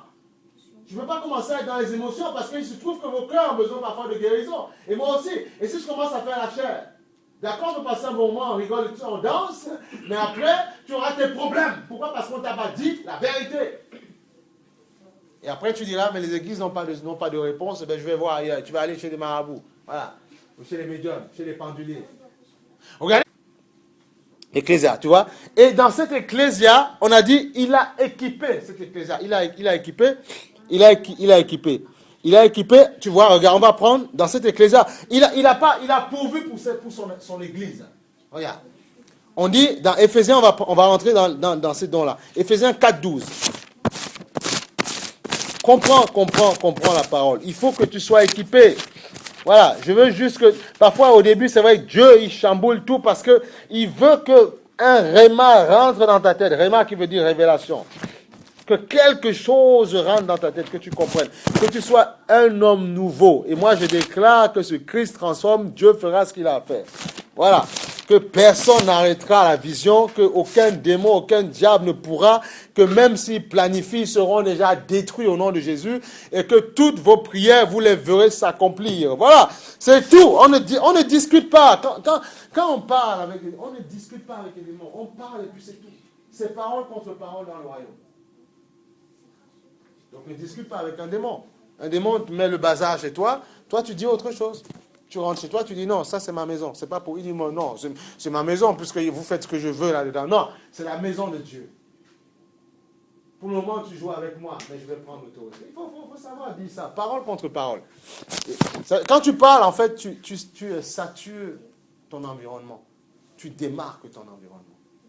Je ne peux pas commencer à être dans les émotions parce qu'il se trouve que vos cœurs ont besoin parfois de guérison. Et moi aussi. Et si je commence à faire la chair, d'accord, on peut passer un bon moment, on rigole, on danse, mais après, tu auras tes problèmes. Pourquoi? Parce qu'on ne t'a pas dit la vérité. Et après, tu diras, mais les églises n'ont pas de réponse, ben, je vais voir ailleurs. Tu vas aller chez les marabouts, voilà, ou chez les médiums, chez les penduliers. Regardez, Ecclésia, tu vois. Et dans cette Ecclésia, on a dit, il a équipé cette Ecclésia. Il a équipé, tu vois, regarde, on va prendre dans cette Ecclésia. Il a pourvu pour son Église. Regarde. On dit, dans Éphésiens, on va rentrer dans ces dons-là. Éphésiens 4:12. Comprends la parole. Il faut que tu sois équipé. Voilà, je veux juste que, parfois au début, c'est vrai que Dieu, il chamboule tout parce que il veut que un réma rentre dans ta tête. Réma qui veut dire révélation. Que quelque chose rentre dans ta tête, que tu comprennes. Que tu sois un homme nouveau. Et moi, je déclare que ce Christ transforme, Dieu fera ce qu'il a à faire. Voilà. Que personne n'arrêtera la vision, que aucun démon, aucun diable ne pourra, que même s'ils planifient, ils seront déjà détruits au nom de Jésus, et que toutes vos prières, vous les verrez s'accomplir. Voilà, c'est tout. On ne discute pas. Quand on parle on ne discute pas avec les démons. On parle et puis c'est tout. C'est parole contre parole dans le royaume. Donc ne discute pas avec un démon. Un démon te met le bazar chez toi, toi tu dis autre chose. Tu rentres chez toi, tu dis non, ça c'est ma maison. C'est pas pour. Il dit non, c'est ma maison puisque vous faites ce que je veux là-dedans. Non, c'est la maison de Dieu. Pour le moment, tu joues avec moi, mais je vais prendre l'autorité. Il faut savoir dire ça, parole contre parole. Quand tu parles, en fait, tu satures ton environnement. Tu démarques ton environnement.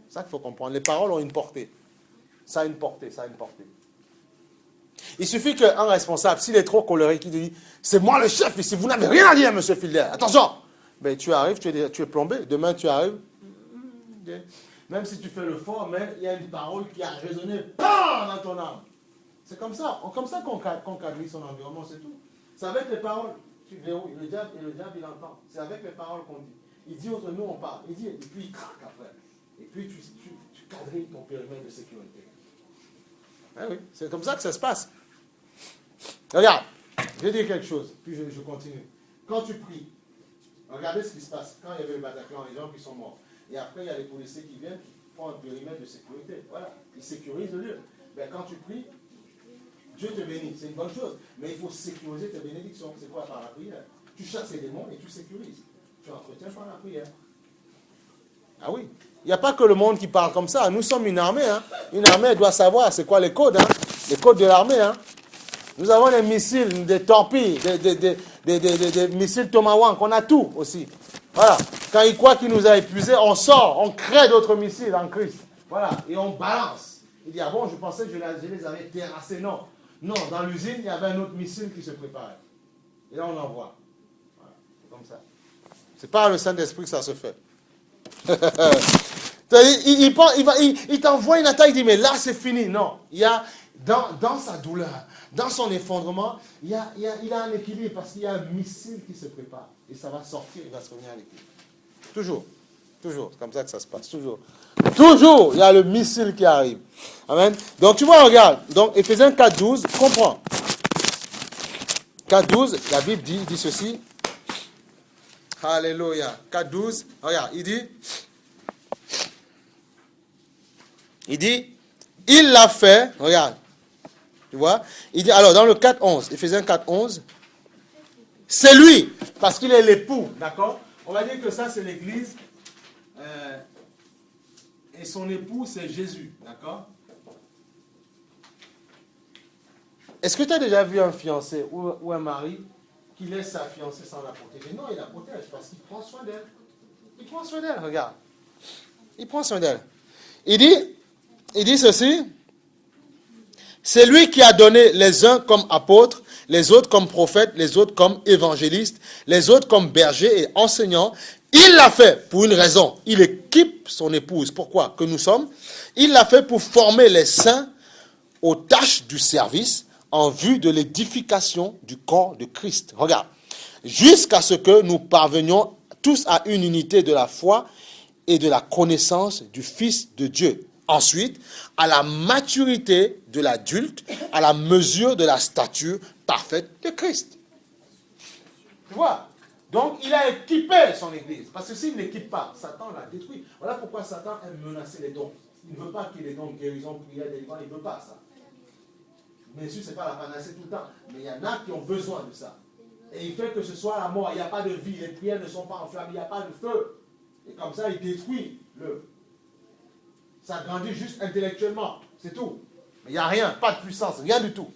C'est ça qu'il faut comprendre. Les paroles ont une portée. Ça a une portée. Il suffit qu'un responsable, s'il est trop colérique, il dit « C'est moi le chef ici, vous n'avez rien à dire, monsieur Fielder. Attention !» Ben, tu arrives, tu es plombé. Demain, tu arrives. Même si tu fais le fort, mais il y a une parole qui a résonné dans ton âme. C'est comme ça qu'on quadrille son environnement, c'est tout. C'est avec les paroles. Tu verrouilles. Le diable, il entend. C'est avec les paroles qu'on dit. Il dit entre nous, on parle. Il dit, et puis il craque après. Et puis tu quadrilles ton périmètre de sécurité. Ah oui, c'est comme ça que ça se passe. Regarde, je vais dire quelque chose, puis je continue. Quand tu pries, regardez ce qui se passe. Quand il y avait le Bataclan, les gens qui sont morts. Et après, il y a les policiers qui viennent, qui font un périmètre de sécurité. Voilà, ils sécurisent le lieu. Ben, quand tu pries, Dieu te bénit, c'est une bonne chose. Mais il faut sécuriser tes bénédictions. C'est quoi par la prière? Tu chasses les démons et tu sécurises. Tu entretiens par la prière. Ah oui. Il n'y a pas que le monde qui parle comme ça. Nous sommes une armée. Hein. Une armée doit savoir c'est quoi les codes. Hein. Les codes de l'armée. Hein. Nous avons des missiles, des torpilles, des missiles Tomahawk. On a tout aussi. Voilà. Quand il croit qu'il nous a épuisés, on sort, on crée d'autres missiles en Christ. Voilà. Et on balance. Il dit, ah bon, je pensais que je les avais terrassés. Non. Non, dans l'usine, il y avait un autre missile qui se préparait. Et là, on envoie. Voilà. C'est comme ça. C'est par le Saint-Esprit que ça se fait. Il t'envoie une attaque, il dit, mais là, c'est fini. Non. Il y a, dans sa douleur, dans son effondrement, il a un équilibre parce qu'il y a un missile qui se prépare. Et ça va sortir, il va se revenir à l'équilibre. Toujours. C'est comme ça que ça se passe. Toujours, il y a le missile qui arrive. Amen. Donc, tu vois, regarde. Donc, Éphésiens 4:12, comprends. 4:12, la Bible dit ceci. Alléluia. 4:12, regarde, il dit, il l'a fait, regarde. Tu vois? Il dit, alors, dans le 4:11, Éphésiens 4:11, c'est lui, parce qu'il est l'époux, d'accord? On va dire que ça, c'est l'église. Et son époux, c'est Jésus. D'accord? Est-ce que tu as déjà vu un fiancé ou un mari qui laisse sa fiancée sans la protéger? Non, il la protège parce qu'il prend soin d'elle. Il prend soin d'elle, regarde. Il prend soin d'elle. Il dit ceci. C'est lui qui a donné les uns comme apôtres, les autres comme prophètes, les autres comme évangélistes, les autres comme bergers et enseignants. Il l'a fait pour une raison. Il équipe son épouse. Pourquoi? Que nous sommes. Il l'a fait pour former les saints aux tâches du service en vue de l'édification du corps de Christ. Regarde. Jusqu'à ce que nous parvenions tous à une unité de la foi et de la connaissance du Fils de Dieu. Ensuite, à la maturité de l'adulte, à la mesure de la stature parfaite de Christ. Tu vois? Donc, il a équipé son Église. Parce que s'il n'équipe pas, Satan l'a détruit. Voilà pourquoi Satan aime menacer les dons. Il ne veut pas qu'il y ait des dons de guérison, prière, délivrance. Il ne veut pas ça. Bien sûr, ce n'est pas la panacée tout le temps. Mais il y en a qui ont besoin de ça. Et il fait que ce soit la mort. Il n'y a pas de vie. Les prières ne sont pas enflammées. Il n'y a pas de feu. Et comme ça, il détruit l'œuvre. Ça grandit juste intellectuellement. C'est tout. Mais il n'y a rien. Pas de puissance. Rien du tout.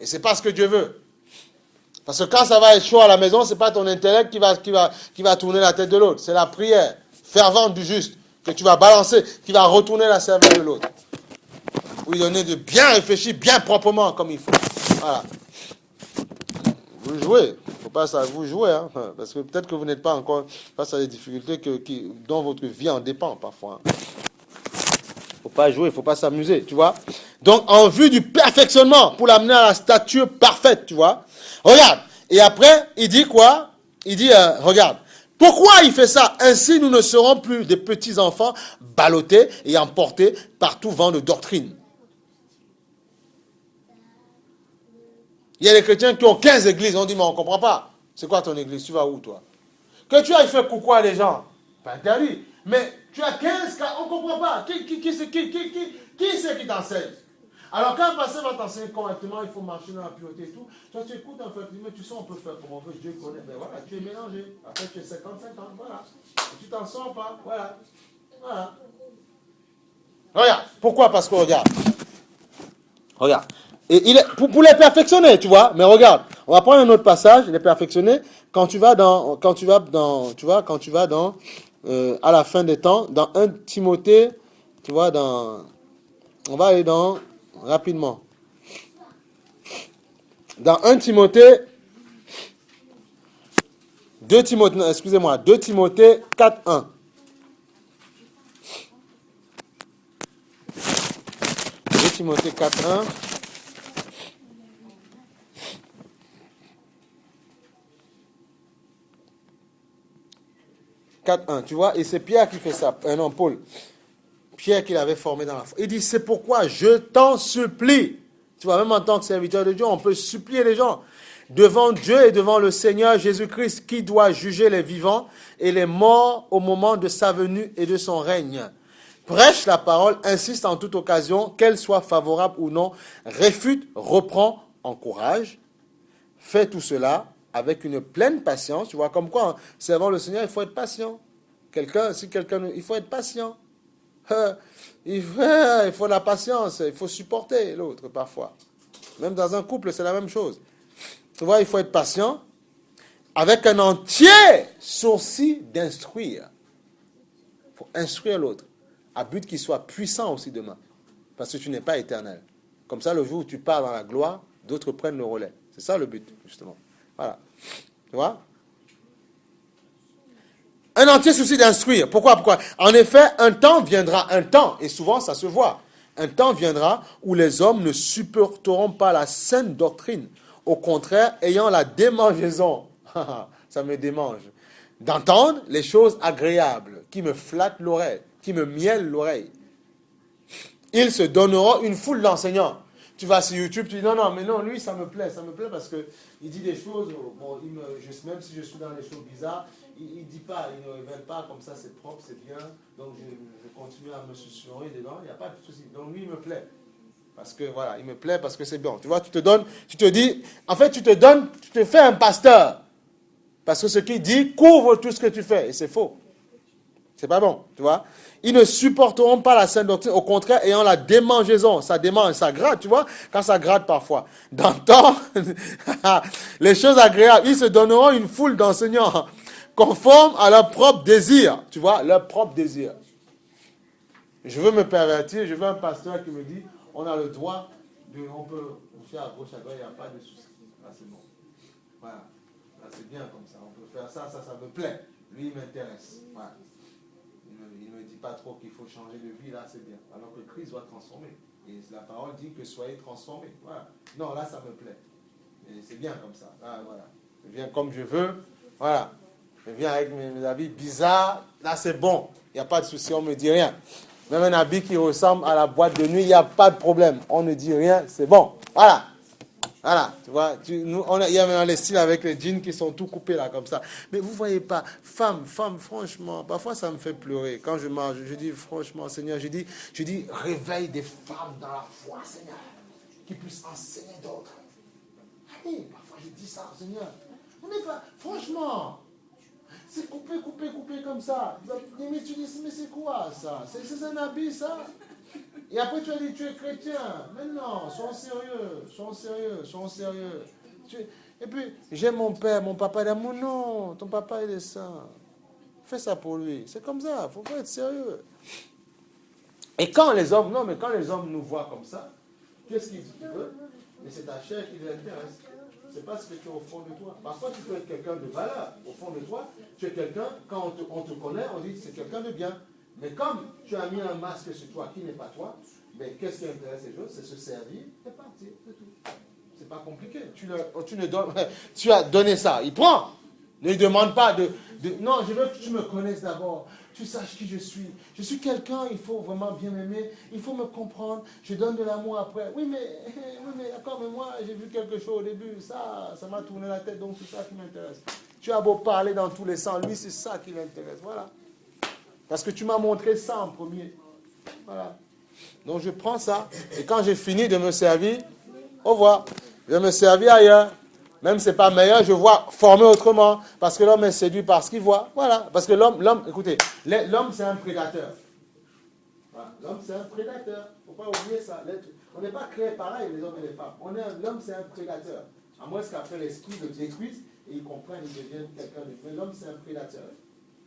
Et ce n'est pas ce que Dieu veut. Parce que quand ça va être chaud à la maison, ce n'est pas ton intellect qui va tourner la tête de l'autre. C'est la prière fervente du juste que tu vas balancer, qui va retourner la cervelle de l'autre. Lui donner de bien réfléchir, bien proprement comme il faut. Voilà. Vous jouez. Il ne faut pas ça. Vous jouez. Hein, parce que peut-être que vous n'êtes pas encore face à des difficultés dont votre vie en dépend parfois. Il ne faut pas jouer, il ne faut pas s'amuser. Tu vois. Donc, en vue du perfectionnement, pour l'amener à la stature parfaite, tu vois. Regarde. Et après, il dit quoi? Il dit, regarde. Pourquoi il fait ça? Ainsi, nous ne serons plus des petits enfants ballottés et emportés par tout vent de doctrine. Il y a des chrétiens qui ont 15 églises. On dit, mais on ne comprend pas. C'est quoi ton église? Tu vas où, toi? Que tu ailles faire coucou à des gens, pas interdit. Mais tu as 15 cas, on ne comprend pas. Qui c'est qui t'enseigne? Alors, quand un pasteur va t'enseigner correctement, il faut marcher dans la pureté et tout. Toi, tu écoutes en fait, mais tu sais, on peut faire comme on veut, Dieu connaît. Ben voilà, tu es mélangé. Après, tu es 55 ans, voilà. Et tu t'en sors pas, voilà. Voilà. Regarde, pourquoi? Parce que regarde. Regarde. Et il est, pour les perfectionner, tu vois. Mais regarde, on va prendre un autre passage, les perfectionner. Quand tu vas dans, à la fin des temps, dans 1 Timothée, tu vois, on va aller rapidement. Dans 1 Timothée, 2 Timothée 4.1. 2 Timothée 4.1. 4.1, tu vois, et c'est Pierre qui fait ça, non, Paul. Pierre qui l'avait formé dans la foi. Il dit, c'est pourquoi je t'en supplie. Tu vois, même en tant que serviteur de Dieu, on peut supplier les gens. Devant Dieu et devant le Seigneur Jésus-Christ, qui doit juger les vivants et les morts au moment de sa venue et de son règne. Prêche la parole, insiste en toute occasion, qu'elle soit favorable ou non, réfute, reprend, encourage. Fais tout cela avec une pleine patience. Tu vois, comme quoi, hein, servant le Seigneur, il faut être patient. Il faut être patient. Il faut la patience, il faut supporter l'autre parfois. Même dans un couple, c'est la même chose. Tu vois, il faut être patient avec un entier souci d'instruire. Il faut instruire l'autre, à but qu'il soit puissant aussi demain. Parce que tu n'es pas éternel. Comme ça, le jour où tu pars dans la gloire, d'autres prennent le relais. C'est ça le but, justement. Voilà. Tu vois? Un entier souci d'instruire. Pourquoi? En effet, un temps, et souvent ça se voit, un temps viendra où les hommes ne supporteront pas la saine doctrine. Au contraire, ayant la démangeaison, ça me démange, d'entendre les choses agréables, qui me flattent l'oreille, qui me miellent l'oreille. Ils se donneront une foule d'enseignants. Tu vas sur YouTube, tu dis non, mais non, lui, ça me plaît parce que il dit des choses, bon, même si je suis dans des choses bizarres, il ne dit pas, il ne révèle pas, comme ça c'est propre, c'est bien, donc je continue à me susurrer dedans, il n'y a pas de souci. Donc lui, il me plaît. Parce que voilà, il me plaît parce que c'est bon. Tu vois, tu te fais un pasteur. Parce que ce qu'il dit couvre tout ce que tu fais, et c'est faux. C'est pas bon, tu vois. Ils ne supporteront pas la saine doctrine, au contraire, ayant la démangeaison. Ça démange, ça gratte, tu vois, quand ça gratte parfois. D'entendre les choses agréables. Ils se donneront une foule d'enseignants conformes à leur propre désir. Tu vois, leur propre désir. Je veux me pervertir, je veux un pasteur qui me dit, on a le droit, on peut faire à gauche, à droite, il n'y a pas de souci. Là, c'est bon. Voilà. Là, c'est bien comme ça. On peut faire ça me plaît. Lui, il m'intéresse. Voilà. Il ne me dit pas trop qu'il faut changer de vie, là, c'est bien. Alors que Christ doit transformer. Et la parole dit que soyez transformés. Voilà. Non, là, ça me plaît. Et c'est bien comme ça. Là, voilà. Je viens comme je veux. Voilà. Je viens avec mes habits bizarres. Là, c'est bon. Il n'y a pas de souci, on ne me dit rien. Même un habit qui ressemble à la boîte de nuit, il n'y a pas de problème. On ne dit rien, c'est bon. Voilà. Voilà, tu vois, il y a maintenant les styles avec les jeans qui sont tout coupés là, comme ça. Mais vous ne voyez pas, femme, franchement, parfois ça me fait pleurer. Quand je mange, je dis franchement, Seigneur, je dis réveille des femmes dans la foi, Seigneur, qui puissent enseigner d'autres. Allez, parfois je dis ça, Seigneur. On n'est pas, franchement, c'est coupé comme ça. Limite, tu dis, mais c'est quoi ça? C'est un habit ça? Et après, tu as dit, tu es chrétien. Mais non, sois sérieux. Et puis, j'aime mon père, mon papa. Il dit, non, ton papa, il est saint. Fais ça pour lui. C'est comme ça, il faut être sérieux. Et quand les hommes nous voient comme ça, qu'est-ce qu'ils veulent? Mais c'est ta chair qui les intéresse. C'est pas ce que tu es au fond de toi. Parfois, tu peux être quelqu'un de valeur. Au fond de toi, tu es quelqu'un, quand on te connaît, on dit que c'est quelqu'un de bien. Mais comme tu as mis un masque sur toi qui n'est pas toi, mais qu'est-ce qui intéresse les choses? C'est se servir et partir, c'est tout. C'est pas compliqué. Tu as donné ça, il prend. Ne lui demande pas non, je veux que tu me connaisses d'abord. Tu saches qui je suis. Je suis quelqu'un, il faut vraiment bien m'aimer. Il faut me comprendre. Je donne de l'amour après. Oui, mais d'accord, mais moi, j'ai vu quelque chose au début. Ça m'a tourné la tête, donc c'est ça qui m'intéresse. Tu as beau parler dans tous les sens. Lui, c'est ça qui l'intéresse. Voilà. Parce que tu m'as montré ça en premier. Voilà. Donc je prends ça. Et quand j'ai fini de me servir, au revoir. Je vais me servir ailleurs. Même si ce n'est pas meilleur, je vois former autrement. Parce que l'homme est séduit par ce qu'il voit. Voilà. Parce que l'homme, écoutez, l'homme c'est un prédateur. Voilà. L'homme c'est un prédateur. Il ne faut pas oublier ça. On n'est pas créés pareil, les hommes et les femmes. L'homme c'est un prédateur. À moins qu'après l'esprit le détruise et il comprenne, il devienne quelqu'un de vrai. L'homme c'est un prédateur.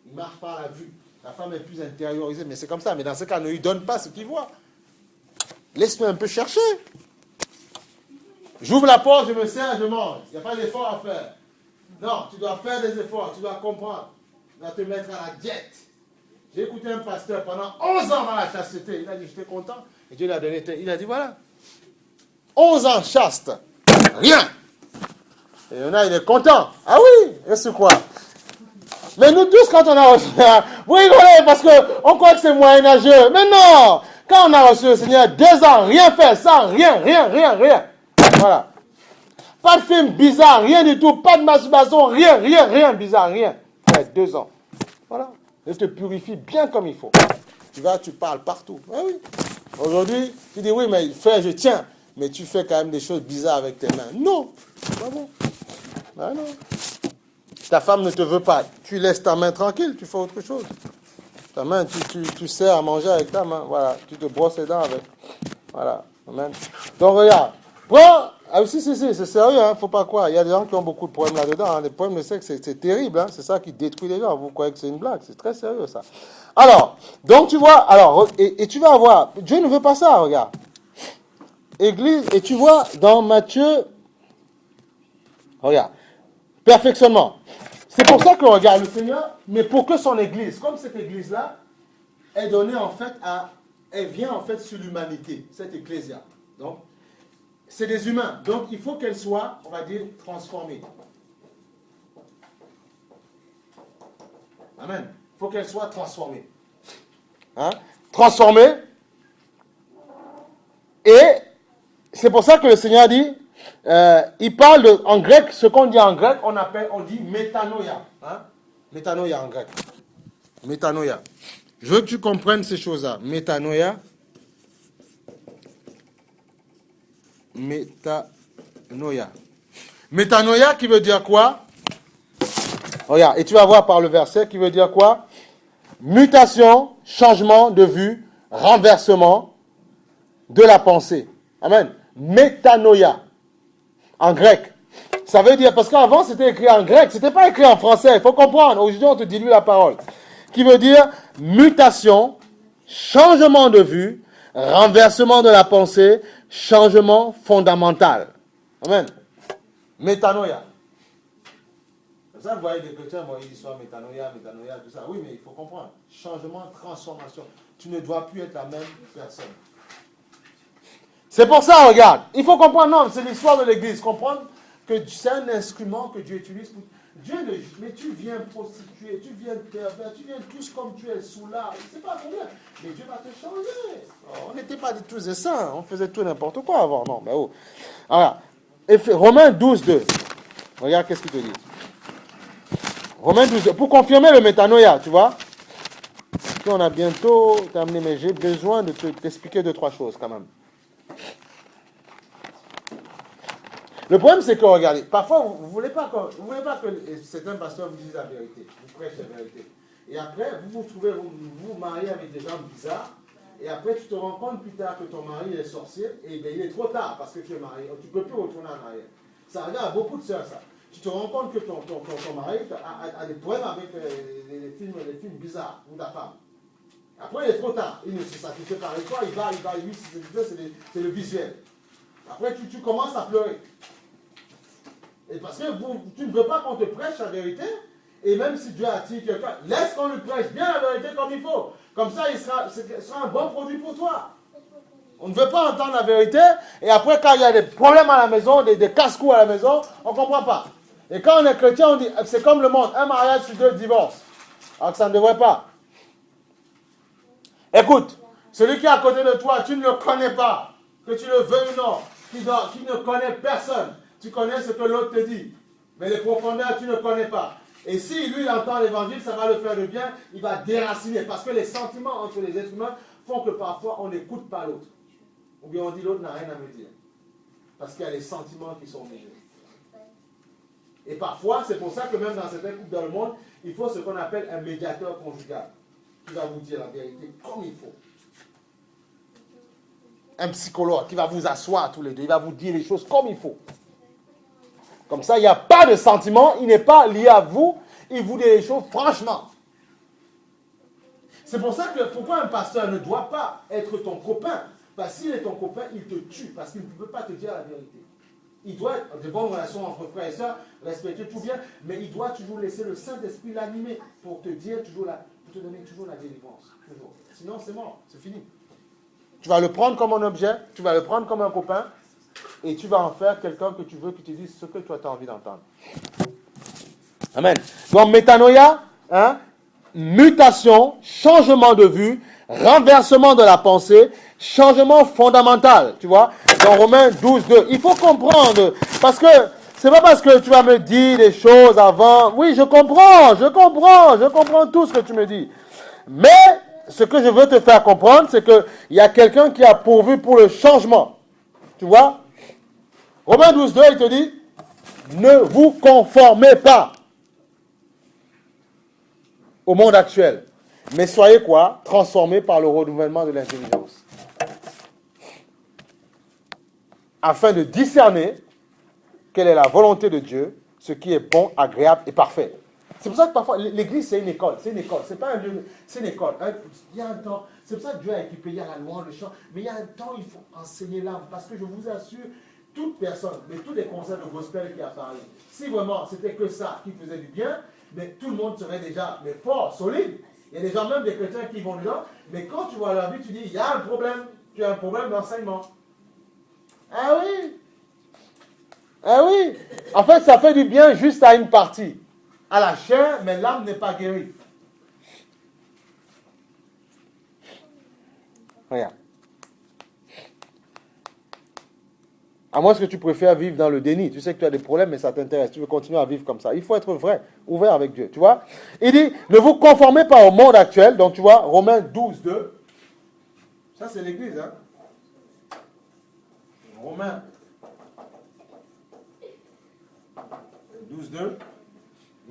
Il marche par la vue. La femme est plus intériorisée, mais c'est comme ça. Mais dans ce cas, ne lui donne pas ce qu'il voit. Laisse-moi un peu chercher. J'ouvre la porte, je me sers, je mange. Il n'y a pas d'effort à faire. Non, tu dois faire des efforts, tu dois comprendre. Tu dois te mettre à la diète. J'ai écouté un pasteur pendant 11 ans dans la chasteté. Il a dit, j'étais content. Et Dieu lui a donné. Il a dit, voilà. 11 ans chaste. Rien. Et il y en a, il est content. Ah oui, et c'est quoi? Mais nous tous, quand on a reçu, vous rigolez parce qu'on croit que c'est moyenâgeux. Mais non! Quand on a reçu le Seigneur, 2 ans, rien fait, sans rien. Voilà. Pas de film bizarre, rien du tout. Pas de masturbation, rien bizarre, rien. Ouais, 2 ans. Voilà. Je te purifie bien comme il faut. Tu parles partout. Ah oui. Aujourd'hui, tu dis oui, mais frère, je tiens. Mais tu fais quand même des choses bizarres avec tes mains. Non. Pas bon. Ah non. Ta femme ne te veut pas. Tu laisses ta main tranquille, tu fais autre chose. Ta main, tu sers à manger avec ta main. Voilà. Tu te brosses les dents avec. Voilà. Amen. Donc regarde. Prends. Ah si, c'est sérieux, hein. Faut pas croire. Il y a des gens qui ont beaucoup de problèmes là-dedans. Hein. Les problèmes de sexe, c'est terrible. Hein. C'est ça qui détruit les gens. Vous croyez que c'est une blague. C'est très sérieux, ça. Alors, donc tu vois, et tu vas avoir. Dieu ne veut pas ça, regarde. Église, et tu vois, dans Matthieu, regarde. Perfectionnement. C'est pour ça que regarde le Seigneur, mais pour que son église, comme cette église-là, est donnée en fait elle vient en fait sur l'humanité, cette ecclésia. Donc, c'est des humains. Donc, il faut qu'elle soit, on va dire, transformée. Amen. Il faut qu'elle soit transformée. Hein? Transformée. Et c'est pour ça que le Seigneur dit, il parle en grec, ce qu'on dit en grec, on dit métanoïa. Hein? Métanoïa en grec. Métanoïa. Je veux que tu comprennes ces choses-là. Métanoïa. Métanoïa. Métanoïa qui veut dire quoi? Regarde, et tu vas voir par le verset qui veut dire quoi? Mutation, changement de vue, renversement de la pensée. Amen. Métanoïa. En grec. Ça veut dire, parce qu'avant c'était écrit en grec, c'était pas écrit en français, il faut comprendre. Aujourd'hui on te dilue la parole. Qui veut dire mutation, changement de vue, renversement de la pensée, changement fondamental. Amen. Métanoïa. Ça, vous voyez des chrétiens, ils sont métanoïa, tout ça. Oui, mais il faut comprendre. Changement, transformation. Tu ne dois plus être la même personne. C'est pour ça, regarde. Il faut comprendre, non, c'est l'histoire de l'église. Comprendre que c'est un instrument que Dieu utilise. Mais tu viens prostituer, tu viens pervers, tu viens tous comme tu es sous là. C'est pas un problème. Mais Dieu va te changer. On n'était pas tous des saints. On faisait tout n'importe quoi avant. Non, mais oh. Alors, Romains 12, 2. Regarde qu'est-ce qu'il te dit. Romains 12, 2. Pour confirmer le métanoïa, tu vois. Puis on a bientôt terminé, mais j'ai besoin de t'expliquer 2-3 choses quand même. Le problème, c'est que, regardez, parfois, vous ne voulez pas que certains pasteurs vous disent la vérité, vous prêchez la vérité. Et après, vous vous mariez avec des gens bizarres, et après, tu te rends compte plus tard que ton mari est sorcier, et bien, il est trop tard parce que tu es marié, tu ne peux plus retourner en arrière. Ça arrive à beaucoup de sœurs, ça. Tu te rends compte que ton mari a des problèmes avec les films bizarres, ou ta femme. Après, il est trop tard, il ne se satisfait pas avec toi, lui, c'est le visuel. Après, tu commences à pleurer. Et parce que tu ne veux pas qu'on te prêche la vérité, et même si Dieu attire quelqu'un, laisse qu'on lui prêche bien la vérité comme il faut. Comme ça, ce sera un bon produit pour toi. On ne veut pas entendre la vérité, et après, quand il y a des problèmes à la maison, des casse-coups à la maison, on ne comprend pas. Et quand on est chrétien, on dit, c'est comme le monde, un mariage sur 2 divorces. Alors que ça ne devrait pas. Écoute, celui qui est à côté de toi, tu ne le connais pas, que tu le veuilles ou non, qui ne connaît personne. Tu connais ce que l'autre te dit, mais les profondeurs, tu ne connais pas. Et si lui, il entend l'évangile, ça va le faire de bien, il va déraciner. Parce que les sentiments entre les êtres humains font que parfois, on n'écoute pas l'autre. Ou bien on dit l'autre n'a rien à me dire. Parce qu'il y a les sentiments qui sont mêlés. Et parfois, c'est pour ça que même dans certains couples dans le monde, il faut ce qu'on appelle un médiateur conjugal, qui va vous dire la vérité comme il faut. Un psychologue qui va vous asseoir tous les deux, il va vous dire les choses comme il faut. Comme ça, il n'y a pas de sentiment, il n'est pas lié à vous, il vous dit les choses franchement. C'est pour ça que pourquoi un pasteur ne doit pas être ton copain? Parce que s'il est ton copain, il te tue, parce qu'il ne peut pas te dire la vérité. Il doit être de bonnes relations entre frères et sœurs, respecter tout bien, mais il doit toujours laisser le Saint-Esprit l'animer pour te dire toujours pour te donner toujours la délivrance. Toujours. Sinon, c'est mort, c'est fini. Tu vas le prendre comme un objet, tu vas le prendre comme un copain, et tu vas en faire quelqu'un que tu veux qui te dise ce que toi tu as envie d'entendre. Amen. Donc, métanoïa, mutation, changement de vue, renversement de la pensée, changement fondamental, tu vois. Dans Romains 12, 2, il faut comprendre, parce que c'est pas parce que tu vas me dire des choses avant. Oui, je comprends tout ce que tu me dis. Mais, ce que je veux te faire comprendre, c'est qu'il y a quelqu'un qui a pourvu pour le changement. Tu vois? Romains 12, 2, il te dit, ne vous conformez pas au monde actuel, mais soyez quoi? Transformés par le renouvellement de l'intelligence. Afin de discerner quelle est la volonté de Dieu, ce qui est bon, agréable et parfait. C'est pour ça que parfois, l'église, c'est une école. C'est pas un lieu, c'est une école. Il y a un temps, c'est pour ça que Dieu a équipé, il y a la louange, le chant, mais il y a un temps, il faut enseigner l'âme, parce que je vous assure, toute personne, mais tous les concerts de gospel qui a parlé, si vraiment c'était que ça qui faisait du bien, mais tout le monde serait déjà fort, solide. Il y a des gens, même des chrétiens qui vont dedans, mais quand tu vois leur vie, tu dis, il y a un problème, tu as un problème d'enseignement. Ah oui! Ah oui! En fait, ça fait du bien juste à une partie. À la chair, mais l'âme n'est pas guérie. Regarde. À moins que tu préfères vivre dans le déni. Tu sais que tu as des problèmes, mais ça t'intéresse. Tu veux continuer à vivre comme ça. Il faut être vrai, ouvert avec Dieu. Tu vois? Il dit, ne vous conformez pas au monde actuel. Donc, tu vois, Romains 12, 2. Ça, c'est l'église, hein? Romains 12, 2.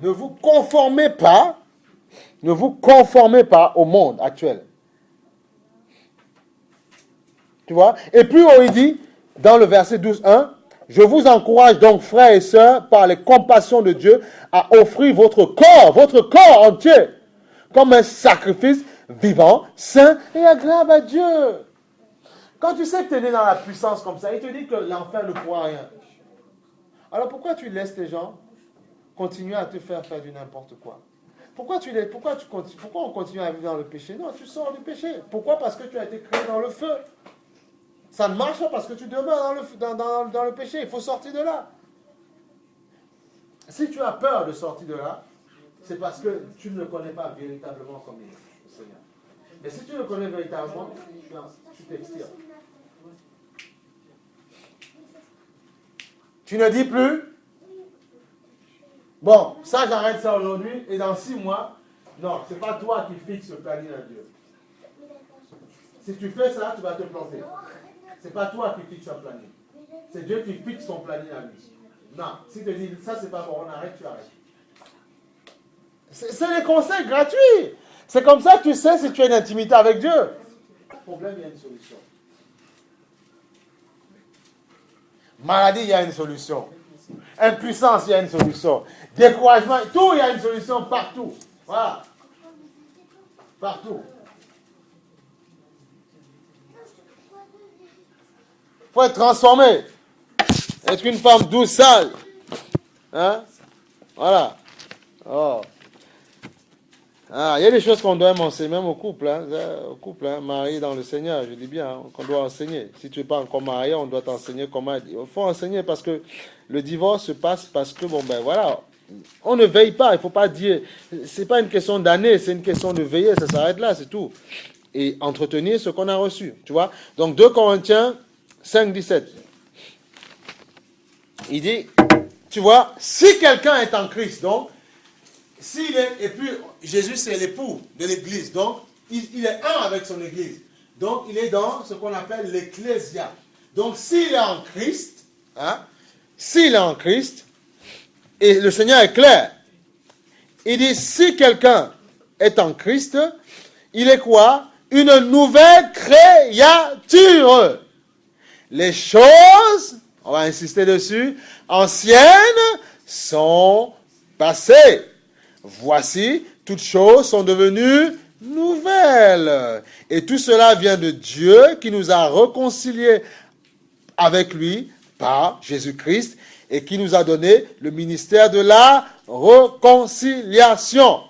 Ne vous conformez pas au monde actuel. Tu vois? Et plus haut, il dit, dans le verset 12, 1, je vous encourage donc, frères et sœurs, par les compassions de Dieu, à offrir votre corps entier, comme un sacrifice vivant, saint et agréable à Dieu. Quand tu sais que tu es né dans la puissance comme ça, il te dit que l'enfer ne pourra rien. Alors pourquoi tu laisses les gens continuer à te faire du n'importe quoi? Pourquoi on continue à vivre dans le péché? Non, tu sors du péché. Pourquoi? Parce que tu as été créé dans le feu. Ça ne marche pas parce que tu demeures dans le péché. Il faut sortir de là. Si tu as peur de sortir de là, c'est parce que tu ne le connais pas véritablement comme il est, le Seigneur. Mais si tu le connais véritablement, tu t'extires. Tu ne dis plus, bon, ça j'arrête ça aujourd'hui, et dans 6 mois, non, ce n'est pas toi qui fixes le planning à Dieu. Si tu fais ça, tu vas te planter. Ce n'est pas toi qui fixes un planning. C'est Dieu qui fixe son planning à lui. Non, si tu dis, ça c'est pas bon, on arrête, tu arrêtes. C'est des conseils gratuits. C'est comme ça que tu sais si tu as une intimité avec Dieu. Le problème, il y a une solution. Maladie, il y a une solution. Impuissance, il y a une solution. Découragement, tout, il y a une solution partout. Voilà. Partout. Il faut être transformé. Être une femme douce, sale. Hein? Voilà. Oh. Ah, il y a des choses qu'on doit enseigner, même au couple. Marié dans le Seigneur, je dis bien, qu'on doit enseigner. Si tu n'es pas encore marié, on doit t'enseigner comment. Il faut enseigner parce que le divorce se passe parce que, bon, ben voilà, on ne veille pas. Il ne faut pas dire. Ce n'est pas une question d'année, c'est une question de veiller. Ça s'arrête là, c'est tout. Et entretenir ce qu'on a reçu. Tu vois? Donc, 2 Corinthiens 5, 17. Il dit, tu vois, si quelqu'un est en Christ, donc, s'il est, et puis Jésus c'est l'époux de l'église, donc il est un avec son église. Donc il est dans ce qu'on appelle l'ecclésia. Donc s'il est en Christ, s'il est en Christ, et le Seigneur est clair, il dit si quelqu'un est en Christ, il est quoi? Une nouvelle créature. Les choses, on va insister dessus, anciennes sont passées. Voici, toutes choses sont devenues nouvelles. Et tout cela vient de Dieu qui nous a réconciliés avec lui par Jésus-Christ et qui nous a donné le ministère de la réconciliation.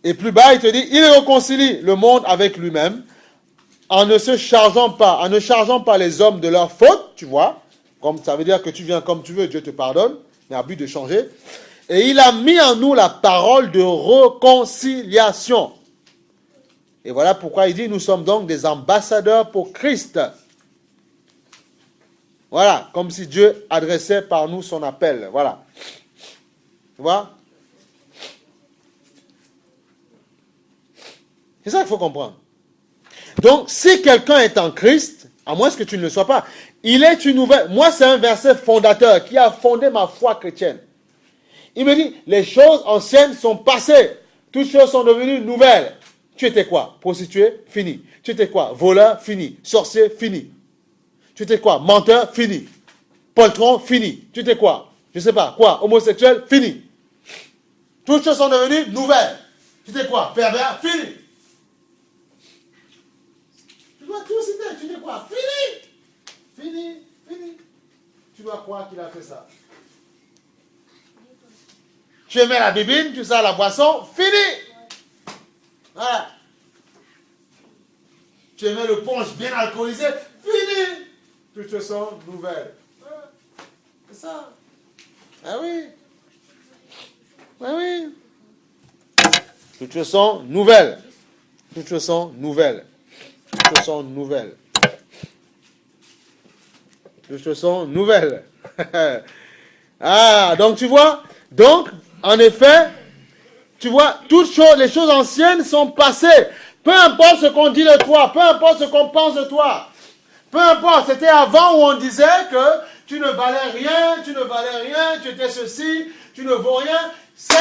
Et plus bas, il te dit, il réconcilie le monde avec lui-même en ne chargeant pas les hommes de leurs fautes, tu vois. Comme ça veut dire que tu viens comme tu veux, Dieu te pardonne, mais à but de changer. Et il a mis en nous la parole de réconciliation. Et voilà pourquoi il dit, nous sommes donc des ambassadeurs pour Christ. Voilà, comme si Dieu adressait par nous son appel. Voilà. Tu vois? C'est ça qu'il faut comprendre. Donc, si quelqu'un est en Christ, à moins que tu ne le sois pas, il est une nouvelle. Moi, c'est un verset fondateur qui a fondé ma foi chrétienne. Il me dit, les choses anciennes sont passées. Toutes choses sont devenues nouvelles. Tu étais quoi? Prostituée? Fini. Tu étais quoi? Voleur? Fini. Sorcier? Fini. Tu étais quoi? Menteur? Fini. Poltron? Fini. Tu étais quoi? Je ne sais pas. Quoi? Homosexuel? Fini. Toutes choses sont devenues nouvelles. Tu étais quoi? Pervers? Fini. Tu dois tout citer. Tu étais quoi? Fini. Fini. Tu dois croire qu'il a fait ça. Tu aimais la bibine, tu sers la boisson, fini. Voilà. Tu aimais le punch bien alcoolisé, fini. Tu te sens nouvelle. Voilà. C'est ça. Ah oui. Ah oui. Tu te sens nouvelle. Tu te sens nouvelle. Tu te sens nouvelle. Je te sens nouvelle. Ah, donc tu vois, donc, en effet, tu vois, toutes choses, les choses anciennes sont passées. Peu importe ce qu'on dit de toi, peu importe ce qu'on pense de toi, peu importe, c'était avant où on disait que tu ne valais rien, tu étais ceci, tu ne vaux rien, c'est